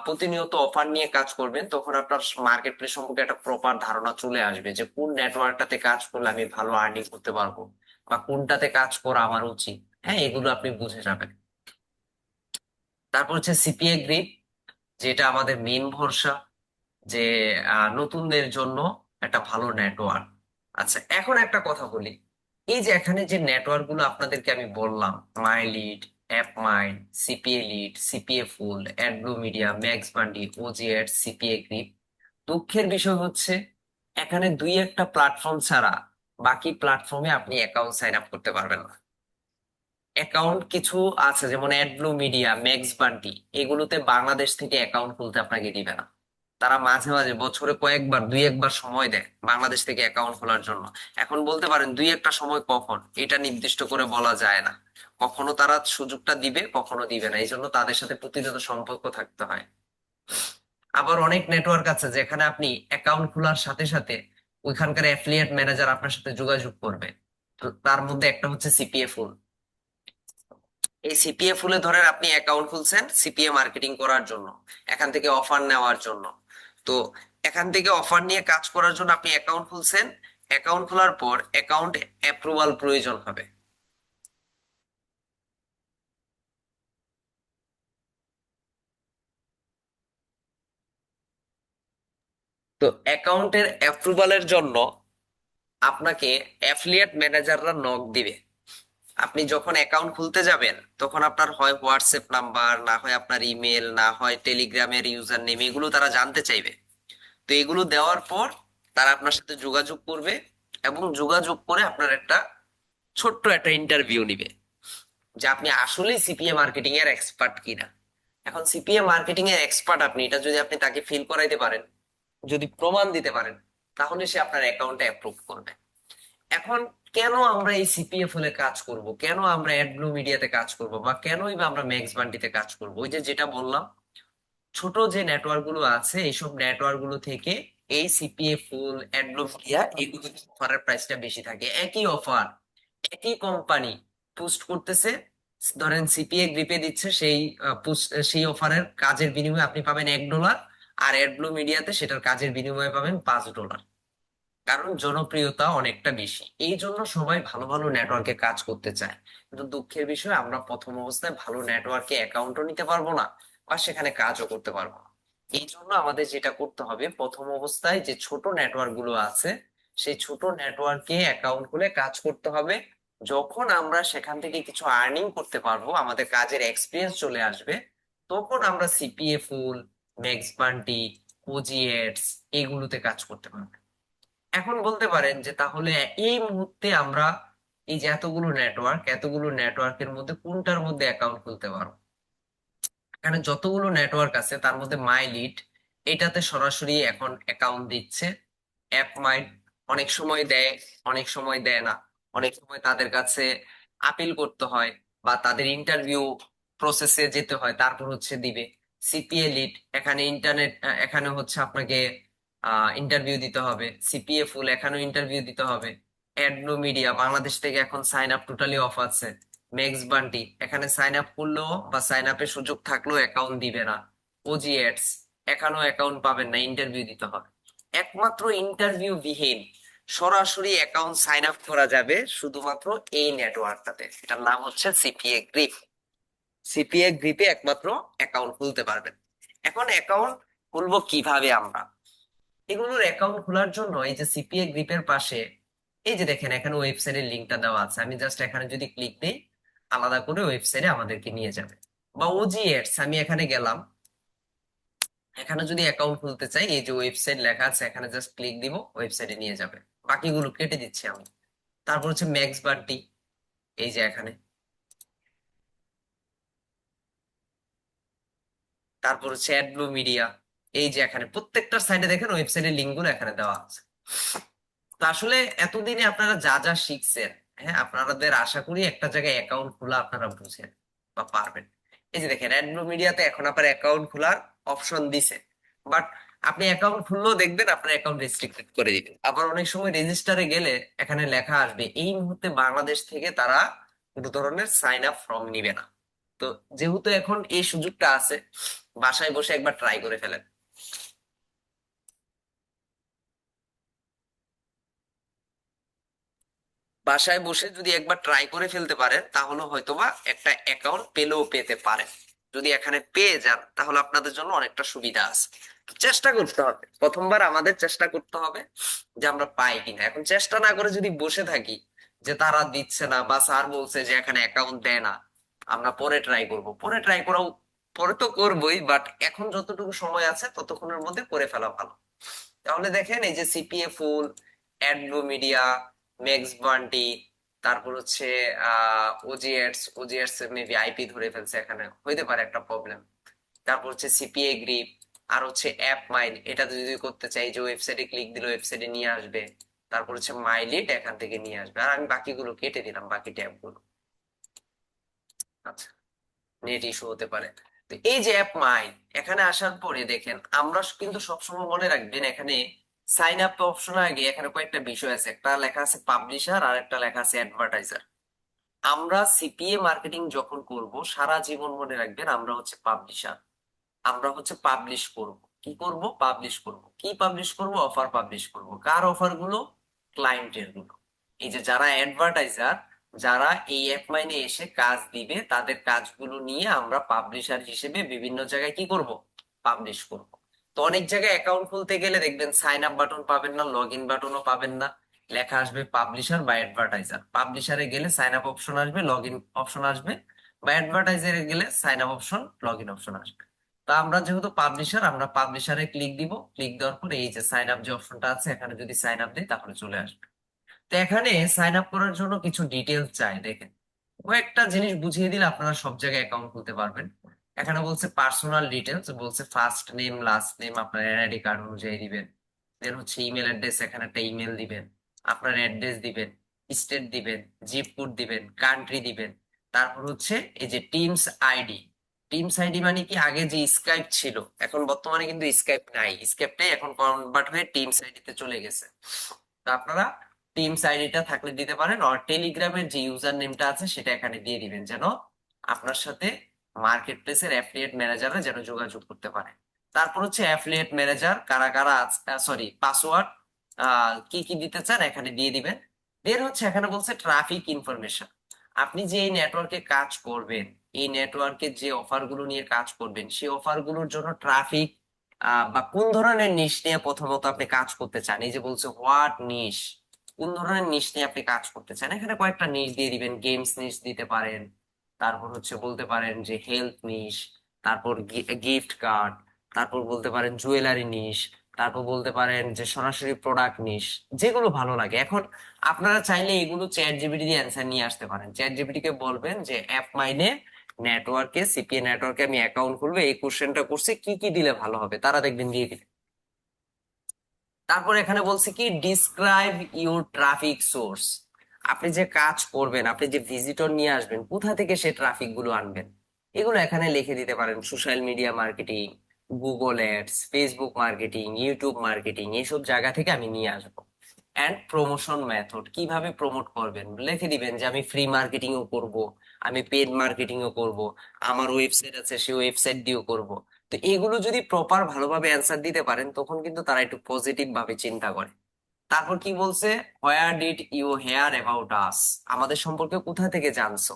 প্রতিনিয়ত অফার নিয়ে কাজ করবেন, তখন আপনার মার্কেট প্লেস সম্পর্কে একটা প্রপার ধারণা চলে আসবে, যে কোন নেটওয়ার্কটাতে কাজ করলে আমি ভালো আর্নিং করতে পারবো, বা কোনটাতে কাজ করা আমার উচিত। হ্যাঁ, এগুলো আপনি বুঝে যাবেন। তারপর হচ্ছে সিপিএ গ্রিড, যেটা আমাদের মেইন ভরসা, যে নতুনদের জন্য একটা ভালো নেটওয়ার্ক। আচ্ছা, এখন একটা কথা বলি। এই যে এখানে যে নেটওয়ার্ক গুলো আপনাদেরকে আমি বললাম, My Lead, App Mind, CPA Lead, CPA Full, AdBlue Media, Max Bounty, OG Ad, CPA Grip, দুঃখের বিষয় হচ্ছে এখানে দুই একটা প্ল্যাটফর্ম ছাড়া বাকি প্ল্যাটফর্মে আপনি অ্যাকাউন্ট সাইন আপ করতে পারবেন না। অ্যাকাউন্ট কিছু আছে যেমন অ্যাডব্লু মিডিয়া, ম্যাক্স বান্টি, এগুলোতে বাংলাদেশ থেকে অ্যাকাউন্ট খুলতে আপনাকে দিবে না। তারা মাঝে মাঝে বছরে কয়েকবার, দুই একবার সময় দেয় বাংলাদেশ থেকে অ্যাকাউন্ট খোলার জন্য। এখন বলতে পারেন দুই একটা সময় কখন, এটা নির্দিষ্ট করে বলা যায় না। কখনো তারা সুযোগটা দিবে, কখনো দিবে না, এই জন্য তাদের সাথে প্রতিনিয়ত সম্পর্ক থাকতে হয়। আবার অনেক নেটওয়ার্ক আছে যেখানে আপনি অ্যাকাউন্ট খোলার সাথে সাথে ওইখানকার অ্যাফিলিয়েট ম্যানেজার আপনার সাথে যোগাযোগ করবে। তো তার মধ্যে একটা হচ্ছে সিপিএ ফুল। এই সিপিএ ফুলে ধরেন আপনি অ্যাকাউন্ট খুলছেন সিপিএ মার্কেটিং করার জন্য, এখান থেকে অফার নেওয়ার জন্য। তো এখান থেকে অফার নিয়ে কাজ করার জন্য আপনি অ্যাকাউন্ট খুলছেন। অ্যাকাউন্ট খোলার পর অ্যাকাউন্ট অ্যাপ্রুভাল প্রয়োজন হবে। তো অ্যাকাউন্টের অ্যাপ্রুভালের জন্য আপনাকে অ্যাফিলিয়েট ম্যানেজাররা নক দিবে। আপনি যখন অ্যাকাউন্ট খুলতে যাবেন, তখন আপনার হয় হোয়াটসঅ্যাপ নাম্বার, না হয় আপনার ইমেল, না হয় টেলিগ্রামের ইউজার নেম, এগুলো তারা জানতে চাইবে। তো এগুলো দেওয়ার পর তারা আপনার সাথে যোগাযোগ করবে, এবং যোগাযোগ করে আপনার একটা ছোট্ট একটা ইন্টারভিউ নিবে, যে আপনি আসলেই সিপিএ মার্কেটিং এর এক্সপার্ট কিনা। এখন সিপিএ মার্কেটিং এর এক্সপার্ট আপনি, এটা যদি আপনি তাকে ফিল করাইতে পারেন, যদি প্রমাণ দিতে পারেন, তাহলে সে আপনার অ্যাকাউন্টে অ্যাপ্রুভ করবে। এখন কেন আমরা এই সিপিএফ হলে কাজ করব, কেন আমরা অ্যাডব্লু মিডিয়াতে কাজ করব, বা কেনই বা আমরা ম্যাক্স বান্ডিতে কাজ করব? ওই যে যেটা বললাম, ছোট যে নেটওয়ার্ক গুলো আছে এইসব নেটওয়ার্ক গুলো থেকে এই সিপিএ ফুল, অ্যাডব্লকিয়া এগুলো অফারের প্রাইসটা বেশি থাকে। একই অফার, একই কোম্পানি পোস্ট করতেছে, ধরেন সিপিএ গ্রিপে দিচ্ছে সেই সেই অফারের কাজের বিনিময়ে আপনি পাবেন $1, আর অ্যাডব্লু মিডিয়াতে সেটার কাজের বিনিময়ে পাবেন $5। কারণ জনপ্রিয়তা অনেকটা বেশি, এই জন্য সবাই ভালো ভালো নেটওয়ার্কে কাজ করতে চায়। কিন্তু দুঃখের বিষয়, আমরা প্রথম অবস্থায় ভালো নেটওয়ার্কে অ্যাকাউন্টও নিতে পারবো না, বা সেখানে কাজও করতে পারবো না। এই জন্য আমাদের যেটা করতে হবে, প্রথম অবস্থায় যে ছোট নেটওয়ার্ক গুলো আছে সেই ছোট নেটওয়ার্কে অ্যাকাউন্ট খুলে কাজ করতে হবে। যখন আমরা সেখান থেকে কিছু আর্নিং করতে পারবো, আমাদের কাজের এক্সপিরিয়েন্স চলে আসবে, তখন আমরা সিপিএ ফুল, ম্যাক্স বান্টি, ওজিএটস এগুলোতে কাজ করতে পারবো। এখন বলতে পারেন যে তাহলে এই মুহূর্তে আমরা এই যে এতগুলো নেটওয়ার্কের মধ্যে কোনটার মধ্যে অ্যাকাউন্ট খুলতে পারবো? এখানে যতগুলো নেটওয়ার্ক আছে তার মধ্যে মাই লিড, এটাতে সরাসরি এখন অ্যাকাউন্ট দিচ্ছে। অ্যাপ মাইট অনেক সময় দেয়, অনেক সময় দেয় না। অনেক সময় তাদের কাছে আপিল করতে হয় বা তাদের ইন্টারভিউ প্রসেসে যেতে হয়, তারপর হচ্ছে দিবে। সিপিএ লিড, এখানে এখানে হচ্ছে আপনাকে ইন্টারভিউ দিতে হবে। সিপিএ ফুল, এখানেও ইন্টারভিউ দিতে হবে। অ্যাডব্লু মিডিয়া বাংলাদেশ থেকে এখন সাইন আপ টোটালি অফ আছে। ম্যাক্স বান্টি, এখানে সাইন আপ করলেও বা সাইন আপের সুযোগ থাকলেও অ্যাকাউন্ট দিবে না। ওজি অ্যাডস, এখানেও অ্যাকাউন্ট পাবেন না, ইন্টারভিউ দিতে হবে। একমাত্র ইন্টারভিউ বিহীন সরাসরি অ্যাকাউন্ট সাইন আপ করা যাবে শুধুমাত্র এই নেটওয়ার্কটাতে, এটার নাম হচ্ছে সিপিএ গ্রিপ। সিপিএ গ্রিপে একমাত্র অ্যাকাউন্ট খুলতে পারবেন। এখন অ্যাকাউন্ট খুলবো কিভাবে আমরা? এগুলোর অ্যাকাউন্ট খোলার জন্য এই যে সিপিএ গ্রিপের পাশে এই যে দেখেন এখানে ওয়েবসাইটের লিঙ্কটা দেওয়া আছে, আমি জাস্ট এখানে যদি ক্লিক দিই আলাদা করে ওয়েবসাইটে আমাদেরকে নিয়ে যাবে। বা ওজিএটস, আমি এখানে গেলাম, এখানে যদি অ্যাকাউন্ট খুলতে চাই এই যে ওয়েবসাইট লেখা আছে এখানে জাস্ট ক্লিক দিব, ওয়েবসাইটে নিয়ে যাবে। বাকিগুলো কেটে দিচ্ছি আমি। তারপর হচ্ছে ম্যাক্স বান্টি, এই যে এখানে। তারপর হচ্ছে অ্যাডব্লু মিডিয়া, এই যে এখানে প্রত্যেকটার সাইডে দেখেন ওয়েবসাইটের লিঙ্ক গুলো এখানে দেওয়া আছে। তো আসলে এতদিনে আপনারা যা যা শিখছেন, হ্যাঁ আপনাদের আশা করি একটা জায়গায় অ্যাকাউন্ট খোলা আপনারা বুঝেন বা পারবেন। এই যে দেখেন অ্যাডব্লু মিডিয়াতে এখন আপনার অ্যাকাউন্ট খোলার অপশন দিছে, বাট আপনি অ্যাকাউন্ট খুললেও দেখবেন আপনার অ্যাকাউন্ট রেস্ট্রিক্টেড করে দিবে। আবার অনেক সময় রেজিস্টারে গেলে এখানে লেখা আসবে এই মুহূর্তে বাংলাদেশ থেকে তারা কোনো ধরনের সাইন আপ ফর্ম নিবে না। তো যেহেতু এখন এই সুযোগটা আছে, বাসায় বসে একবার ট্রাই করে ফেলেন। বাসায় বসে যদি একবার ট্রাই করে ফেলতে পারেন তাহলে হয়তোবা একটা অ্যাকাউন্ট পেলেও পেতে পারেন। যদি এখানে পেয়ে যান তাহলে আপনাদের জন্য অনেকটা সুবিধা আছে। চেষ্টা করতে হবে, প্রথমবার আমাদের চেষ্টা করতে হবে যে আমরা পাই কিনা। এখন চেষ্টা না করে যদি বসে থাকি যে তারা দিচ্ছে না বা স্যার বলছে যে এখানে অ্যাকাউন্ট দেয় না, আমরা পরে ট্রাই করব, পরে ট্রাই করাও পরে তো করবোই, বাট এখন যতটুকু সময় আছে ততক্ষণের মধ্যে করে ফেলা ভালো। তাহলে দেখেন এই যে CPA Full, AdBlue Media, Max Bunty, তারপর হচ্ছে ওজিএটস মেবি আইপি ধরে ফেলছে, এখানে হইতে পারে একটা প্রবলেম। তারপর হচ্ছে সিপিএ গ্রিপ, আর হচ্ছে অ্যাপ মাইন, এটাতে যদি করতে চাই যে ওয়েবসাইটে ক্লিক দিলে ওয়েবসাইটে নিয়ে আসবে। তারপর হচ্ছে মাইলিট, এখান থেকে নিয়ে আসবে। আর আমি বাকিগুলো কেটে দিলাম, বাকি ট্যাব গুলো। আচ্ছা, নেট ইস্যু হতে পারে। তো এই যে অ্যাপ মাই, এখানে আসার পরে দেখেন আমরা কিন্তু সবসময় মনে রাখবেন এখানে সাইন আপ অপশন আগে এখানে কয়েকটা বিষয় আছে, একটা লেখা আছে পাবলিশার আর একটা লেখা আছে অ্যাডভার্টাইজার। আমরা সিপিএ মার্কেটিং যখন করব সারা জীবন মনে রাখবেন আমরা হচ্ছে পাবলিশার। আমরা হচ্ছে পাবলিশ করব, কি করব, পাবলিশ করব। কি পাবলিশ করব? অফার পাবলিশ করব। কার অফার গুলো? ক্লায়েন্টের গুলো। এই যে যারা অ্যাডভার্টাইজার, যারা এই অ্যাপ মাইনে এসে কাজ দিবে তাদের কাজগুলো নিয়ে আমরা পাবলিশার হিসেবে বিভিন্ন জায়গায় কি করব, পাবলিশ করব। তো অনেক জায়গায় অ্যাকাউন্ট খুলতে গেলে দেখবেন সাইন আপ বাটন পাবেন না, লগ ইন বাটনও পাবেন না, লেখা আসবে পাবলিশার বা অ্যাডভার্টাইজার। পাবলিশারে গেলে সাইন আপ অপশন আসবে, লগ ইন অপশন আসবে, বা অ্যাডভার্টাইজারে গেলে sign up option, log in option আসবে। তো আমরা যেহেতু পাবলিশার, আমরা পাবলিশারে ক্লিক দিব। ক্লিক দেওয়ার পরে এই যে সাইন আপ যে অপশনটা আছে এখানে যদি সাইন আপ দিই তাহলে চলে আসবে। তো এখানে সাইন আপ করার জন্য কিছু ডিটেলস চাই, দেখেন কয়েকটা জিনিস বুঝিয়ে দিলে আপনারা সব জায়গায় অ্যাকাউন্ট খুলতে পারবেন। এখানে বলছে পার্সোনাল ডিটেলস, বলছে ফার্স্ট নেম লাস্ট নেম আপনার এনআইডি কার্ড অনুযায়ী দিবেন। দেন হচ্ছে ইমেল অ্যাড্রেস, এখানে একটা ইমেল দিবেন, আপনার অ্যাড্রেস দিবেন, স্টেট দিবেন, জিপ কোড দিবেন, কান্ট্রি দিবেন। তারপর হচ্ছে এই যে টিমস আইডি, টিমস আইডি মানে কি, আগে যে স্কাইপ ছিল এখন বর্তমানে কিন্তু স্কাইপ নাই, স্কাইপটাই এখন কনভার্ট হয়ে টিমস আইডিতে চলে গেছে। তো আপনারা টিমস আইডিটা থাকলে দিতে পারেন, আর টেলিগ্রামের যে ইউজার নেমটা আছে সেটা এখানে দিয়ে দিবেন, যেন আপনার সাথে মার্কেট প্লেসের অ্যাফিলিয়েট ম্যানেজাররা যেন যোগাযোগ করতে পারে। তারপর হচ্ছে অ্যাফিলিয়েট ম্যানেজার কারা কারা, সরি পাসওয়ার্ড কি কি দিতে চান এখানে দিয়ে দিবেন। দেন হচ্ছে এখানে বলছে ট্রাফিক ইনফরমেশন। আপনি যে এই নেটওয়ার্কে কাজ করবেন, এই নেটওয়ার্কে যে অফার গুলো নিয়ে কাজ করবেন, সেই অফার গুলোর জন্য ট্রাফিক বা কোন ধরনের নিশ নিয়ে প্রথমত আপনি কাজ করতে চান, এই যে বলছে হোয়াট নিশ, কোন ধরনের নিশ নিয়ে আপনি কাজ করতে চান, এখানে কয়েকটা নিশ দিয়ে দিবেন। গেমস নিশ দিতে পারেন, তারপর হচ্ছে বলতে পারেন যে হেলথ নিশ, তারপর গিফট কার্ড, তারপর বলতে পারেন জুয়েলারি নিশ, তারপর বলতে পারেন যে সরাসরি প্রোডাক্ট নিশ, যেগুলো ভালো লাগে। এখন আপনারা চাইলে এগুলো চ্যাট জিপিটি দিয়ে অ্যান্সার নিয়ে আসতে পারেন। চ্যাট জিপিটি কে বলবেন যে অ্যাপ মাইনে নেটওয়ার্কে, সিপিএ নেটওয়ার্কে আমি অ্যাকাউন্ট খুলবো, এই কোশ্চেনটা করছে, কি কি দিলে ভালো হবে, তারা দেখবেন দিয়ে দিবে। তারপর এখানে বলছে কি ডিসক্রাইব ইউর ট্রাফিক সোর্স। আপনি যে কাজ করবেন, আপনি যে ভিজিটর নিয়ে আসবেন, কোথা থেকে সে ট্রাফিক গুলো আনবেন, এগুলো এখানে লিখে দিতে পারেন। Social media marketing, Google ads, Facebook marketing, YouTube marketing, এইসব জায়গা থেকে আমি নিয়ে আসবো। অ্যান্ড প্রমোশন মেথড, কিভাবে প্রমোট করবেন লিখে দিবেন যে আমি ফ্রি মার্কেটিং ও করব, আমি পেড মার্কেটিং ও করব, আমার ওয়েবসাইট আছে সেই ওয়েবসাইট দিয়েও করব। তো এগুলো যদি প্রপার ভালোভাবে অ্যান্সার দিতে পারেন, তখন কিন্তু তারা একটু পজিটিভ ভাবে চিন্তা করে। তারপর কি বলছে, where did you hear about us, আমাদের সম্পর্কে কোথা থেকে জানছো।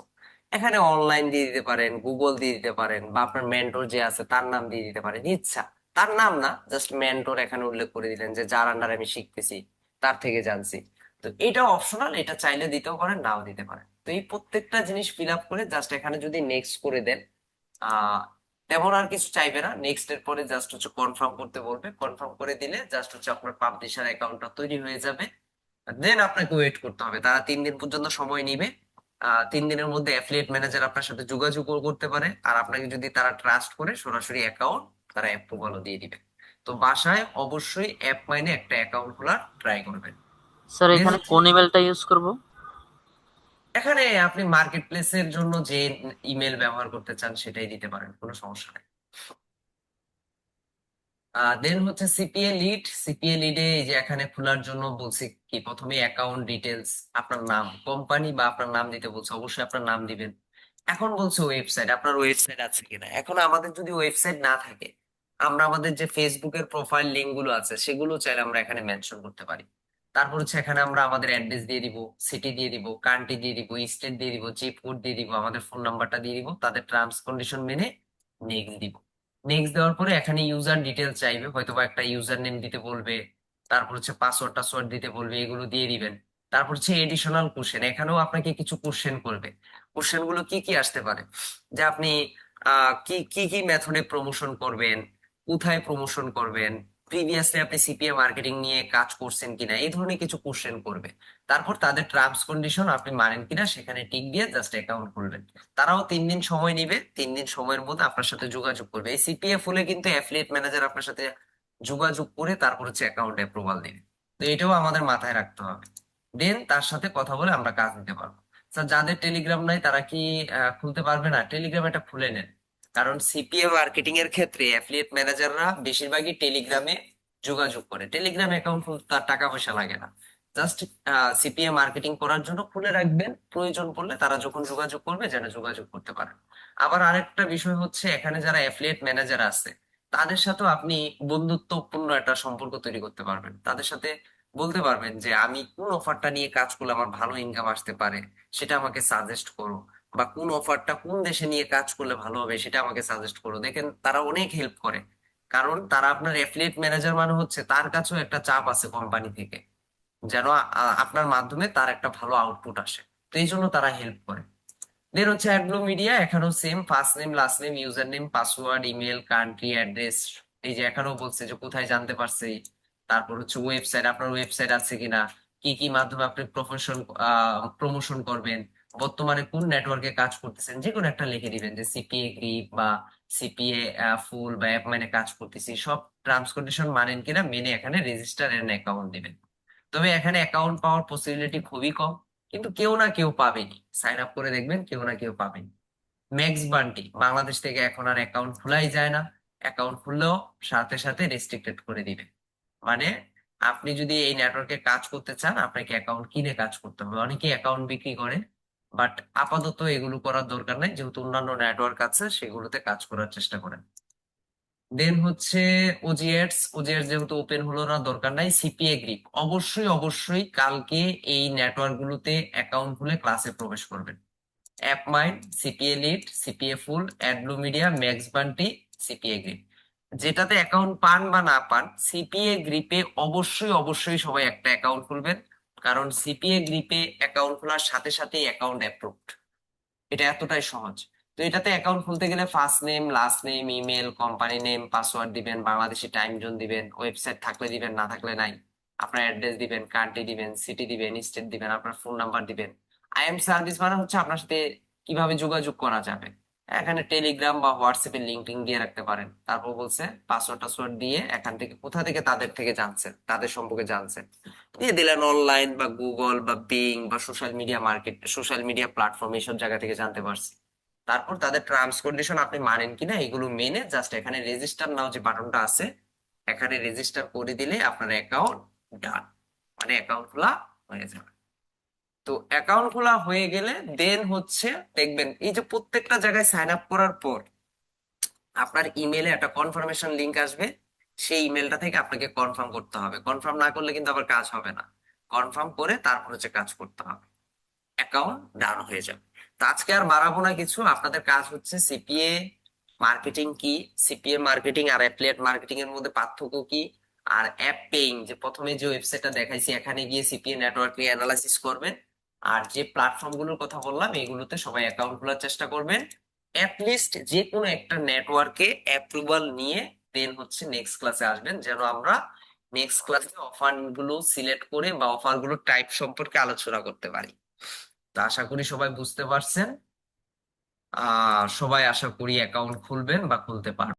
এখানে অনলাইন দিয়ে দিতে পারেন, গুগল দিয়ে দিতে পারেন, বা আপনার মেন্টর যে আছে তার নাম দিয়ে দিতে পারেন, ইচ্ছা। তার নাম না, জাস্ট মেন্টর এখানে উল্লেখ করে দিলেন যে যার আন্ডার আমি শিখতেছি, তার থেকে জানছি। তো এটা অপশনাল, এটা চাইলে দিতেও পারেন, নাও দিতে পারেন। তো এই প্রত্যেকটা জিনিস ফিল আপ করে জাস্ট এখানে যদি নেক্সট করে দেন, আহ তেমন আর কিছু চাইবে না। নেক্সট এর পরে জাস্ট হচ্ছে কনফার্ম করতে বলবে, কনফার্ম করে দিলে জাস্ট হচ্ছে আপনার পাবলিশার অ্যাকাউন্টটা তৈরি হয়ে যাবে। দেন আপনাকে ওয়েট করতে হবে, তারা 3 দিন পর্যন্ত সময় নিবে। 3 দিনের মধ্যে অ্যাফিলিয়েট ম্যানেজার আপনার সাথে যোগাযোগ করতে পারে, আর আপনাকে যদি তারা ট্রাস্ট করে সরাসরি অ্যাকাউন্ট তারা অ্যাপ্রুভালও দিয়ে দিবে। তো বাসায় অবশ্যই অ্যাপ মাইনে একটা অ্যাকাউন্ট খোলার ট্রাই করবেন। স্যার দেন এখানে হচ্ছে কোন ইমেলটা ইউজ করব? এখানে আপনি মার্কেট প্লেসের জন্য যে ইমেল ব্যবহার করতে চান সেটাই দিতে পারেন, কোনো সমস্যা নেই। দেন হচ্ছে সিপিএ লিড, সিপিএ লিডে এই যে এখানে খোলার জন্য বলছি কি, প্রথমে অ্যাকাউন্ট ডিটেলস, আপনার নাম, কোম্পানি বা আপনার নাম দিতে বলছে, অবশ্যই আপনার নাম দিবেন। এখন বলছে ওয়েবসাইট, আপনার ওয়েবসাইট আছে কিনা। এখন আমাদের যদি ওয়েবসাইট না থাকে, আমরা আমাদের যে ফেসবুকের প্রোফাইল লিঙ্ক গুলো আছে সেগুলো চাইলে আমরা এখানে মেনশন করতে পারি। তারপর হচ্ছে এখানে আমরা আমাদের অ্যাড্রেস দিয়ে দিব, সিটি দিয়ে দিব, কান্ট্রি দিয়ে দিব, স্টেট দিয়ে দিব, জিপ কোড দিয়ে দিব, আমাদের ফোন নাম্বারটা দিয়ে দিব, তাদের টার্মস কন্ডিশন মেনে নেক্সট দিব। নেক্সট দেওয়ার পরে এখানে ইউজার ডিটেল চাইবে, হয়তো বা একটা ইউজার নেম দিতে বলবে, তারপর হচ্ছে পাসওয়ার্ড টাসওয়ার্ড দিতে বলবে, এগুলো দিয়ে দিবেন। তারপর হচ্ছে এডিশনাল কোশ্চেন, এখানেও আপনাকে কিছু কোশ্চেন করবে। কোশ্চেন গুলো কি কি আসতে পারে, যে আপনি কি কি কি মেথডে প্রমোশন করবেন, কোথায় প্রমোশন করবেন, প্রিভিয়াসলি আপনি সিপিএ মার্কেটিং নিয়ে কাজ করছেন কিনা, এই ধরনের কিছু কোশ্চেন করবে। তারপর তাদের টার্মস কন্ডিশন আপনি মানেন কিনা সেখানে টিক দিয়ে জাস্ট অ্যাকাউন্ট খুলবেন। তারাও 3 দিন সময় নিবে, 3 দিন সময়ের মধ্যে আপনার সাথে যোগাযোগ করবে। এই সিপিএফ হলে কিন্তু অ্যাফিলিয়েট ম্যানেজার আপনার সাথে যোগাযোগ করে তারপর হচ্ছে অ্যাকাউন্ট অ্যাপ্রুভাল দিবে। তো এটাও আমাদের মাথায় রাখতে হবে। দেন তার সাথে কথা বলে আমরা কাজ নিতে পারবো। স্যার যাদের টেলিগ্রাম নাই তারা কি খুলতে পারবে না? টেলিগ্রাম এটা খুলে নেন, কারণ সিপিএ মার্কেটিং এর ক্ষেত্রে অ্যাফিলিয়েট ম্যানেজাররা বেশিরভাগই টেলিগ্রামে যোগাযোগ করে। টেলিগ্রাম অ্যাকাউন্ট খুলতে তার টাকা পয়সা লাগে না, জাস্ট সিপিএ মার্কেটিং করার জন্য খুলে রাখবেন, প্রয়োজন পড়লে তারা যখন যোগাযোগ করবে যেন যোগাযোগ করতে পারেন। আবার আরেকটা বিষয় হচ্ছে, এখানে যারা অ্যাফিলিয়েট ম্যানেজার আছে তাদের সাথেও আপনি বন্ধুত্বপূর্ণ একটা সম্পর্ক তৈরি করতে পারবেন। তাদের সাথে বলতে পারবেন যে আমি কোন অফারটা নিয়ে কাজ করলে আমার ভালো ইনকাম আসতে পারে, সেটা আমাকে সাজেস্ট করো। বা কোন অফারটা কোন দেশে নিয়ে কাজ করলে ভালো হবে সেটা আমাকে সাজেস্ট করো। দেখেন তারা অনেক হেল্প করে, কারণ তারা আপনার অ্যাফিলিয়েট ম্যানেজার মানে হচ্ছে তার কাছেও একটা চাপ আছে কোম্পানি থেকে, যেন আপনার মাধ্যমে তার একটা ভালো আউটপুট আসে। তো এই জন্য তারা হেল্প করে। দেন হচ্ছে অ্যাডব্লু মিডিয়া, এখানেও same, first name, last name, user name, password, email, country, address. এই যে এখানেও বলছে যে কোথায় জানতে পারছে। তারপর হচ্ছে ওয়েবসাইট, আপনার ওয়েবসাইট আছে কিনা, কি কি মাধ্যমে আপনি প্রমোশন করবেন, বর্তমানে কোন নেটওয়ার্কে কাজ করতেছেন, যে কোনো একটা লিখে দিবেন যে সিপিএ গ্রিপ বা সিপিএ ফুল বা অ্যাপ মানে কাজ করতেছি, সব টার্মস কন্ডিশন মানেন কিনা মেনে এখানে রেজিস্টার এন্ড অ্যাকাউন্ট দিবেন। তবে এখানে অ্যাকাউন্ট পাওয়ার পসিবিলিটি খুবই কম, কিন্তু কেউ না কেউ পাবেনি, সাইন আপ করে দেখবেন কেউ না কেউ পাবেন। ম্যাক্স বান্টি বাংলাদেশ থেকে এখন আর অ্যাকাউন্ট খোলাই যায় না, অ্যাকাউন্ট খুললেও সাথে সাথে রেস্ট্রিক্টেড করে দিবে। মানে আপনি যদি এই নেটওয়ার্কে কাজ করতে চান আপনাকে অ্যাকাউন্ট কিনে কাজ করতে হবে। অনেকে অ্যাকাউন্ট বিক্রি করে, বাট আপাতত এগুলো করার দরকার নাই, যেহেতু অন্যান্য নেটওয়ার্ক আছে সেগুলোতে কাজ করার চেষ্টা করেন। দেন হচ্ছে ওজিএটস, ওজিএটস যেহেতু ওপেন হলো না দরকার নাই। সিপিএ গ্রিপ অবশ্যই অবশ্যই কালকে এই নেটওয়ার্ক গুলোতে অ্যাকাউন্ট খুলে ক্লাসে প্রবেশ করবেন। App Mind, CPA Lead, CPA Full, AdBlue Media, Max Bounty, CPA Grip, যেটাতে অ্যাকাউন্ট পান বা না পান সিপিএ গ্রিপে অবশ্যই অবশ্যই সবাই একটা অ্যাকাউন্ট খুলবেন। কারণ সিপিএ গ্রিপে অ্যাকাউন্ট খোলার সাথে সাথেই অ্যাকাউন্ট অ্যাপ্রুভড, এটা এতটাই সহজ। তো এটাতে অ্যাকাউন্ট খুলতে গেলে first name, last name, email, company name, password দিবেন, বাংলাদেশি টাইম জোন দিবেন, ওয়েবসাইট থাকলে দিবেন, না থাকলে নাই। আপনার অ্যাড্রেস দিবেন, কান্ট্রি দিবেন, সিটি দিবেন, স্টেট দিবেন, আপনার ফোন নাম্বার দিবেন। আইএম সার্ভিস মানে হচ্ছে আপনার সাথে কিভাবে যোগাযোগ করা যাবে। এখানে টেলিগ্রাম বা হোয়াটসঅ্যাপে লিঙ্ক টিঙ্ক দিয়ে রাখতে পারেন। তারপর বলছে পাসওয়ার্ড টাসওয়ার্ড দিয়ে এখান থেকে কোথা থেকে তাদের থেকে জানছেন, তাদের সম্পর্কে জানছেন, দিয়ে দিলেন অনলাইন বা গুগল বা বিং বা social media market, social media platform এইসব জায়গা থেকে জানতে পারছি। তারপর তাদের টার্মস কন্ডিশন আপনি মানেন কিনা এগুলো মেনে জাস্ট এখানে রেজিস্টার নাও যে বাটনটা আছে এখানে রেজিস্টার করে দিলে আপনার অ্যাকাউন্ট ডান, মানে অ্যাকাউন্ট খোলা হয়ে যাবে। তো অ্যাকাউন্ট খোলা হয়ে গেলে দেন হচ্ছে দেখবেন এই যে প্রত্যেকটা জায়গায় সাইন আপ করার পর আপনার ইমেলে একটা কনফার্মেশন লিংক আসবে। সেই ইমেলটা থেকে আপনাকে কনফার্ম করতে হবে, কনফার্ম না করলে কিন্তু আবার কাজ হবে না। কনফার্ম করে তারপর হচ্ছে কাজ করতে হবে, অ্যাকাউন্ট ডান হয়ে যাবে। তো আজকে আর বাড়াবো না কিছু, আপনাদের কাজ হচ্ছে সিপিএ মার্কেটিং কি, সিপিএ মার্কেটিং আর অ্যাফিলিয়েট মার্কেটিং এর মধ্যে পার্থক্য কি, আর অ্যাপ পেইং যে প্রথমে যে ওয়েবসাইটটা দেখাইছি এখানে গিয়ে সিপিএ নেটওয়ার্ক নিয়ে অ্যানালাইসিস করবেন। আর যে প্ল্যাটফর্ম গুলোর কথা বললাম এগুলোতে সবাই অ্যাকাউন্ট খোলার চেষ্টা করবেন, অ্যাটলিস্ট যে কোনো একটা নেটওয়ার্কে অ্যাপ্রুভাল নিয়ে দেন হচ্ছে নেক্সট ক্লাসে আসবেন, যেন আমরা নেক্সট ক্লাসে অফার গুলো সিলেক্ট করে বা অফার গুলো টাইপ সম্পর্কে আলোচনা করতে পারি। তো আশা করি সবাই বুঝতে পারছেন। সবাই আশা করি অ্যাকাউন্ট খুলবেন বা খুলতে পারবেন।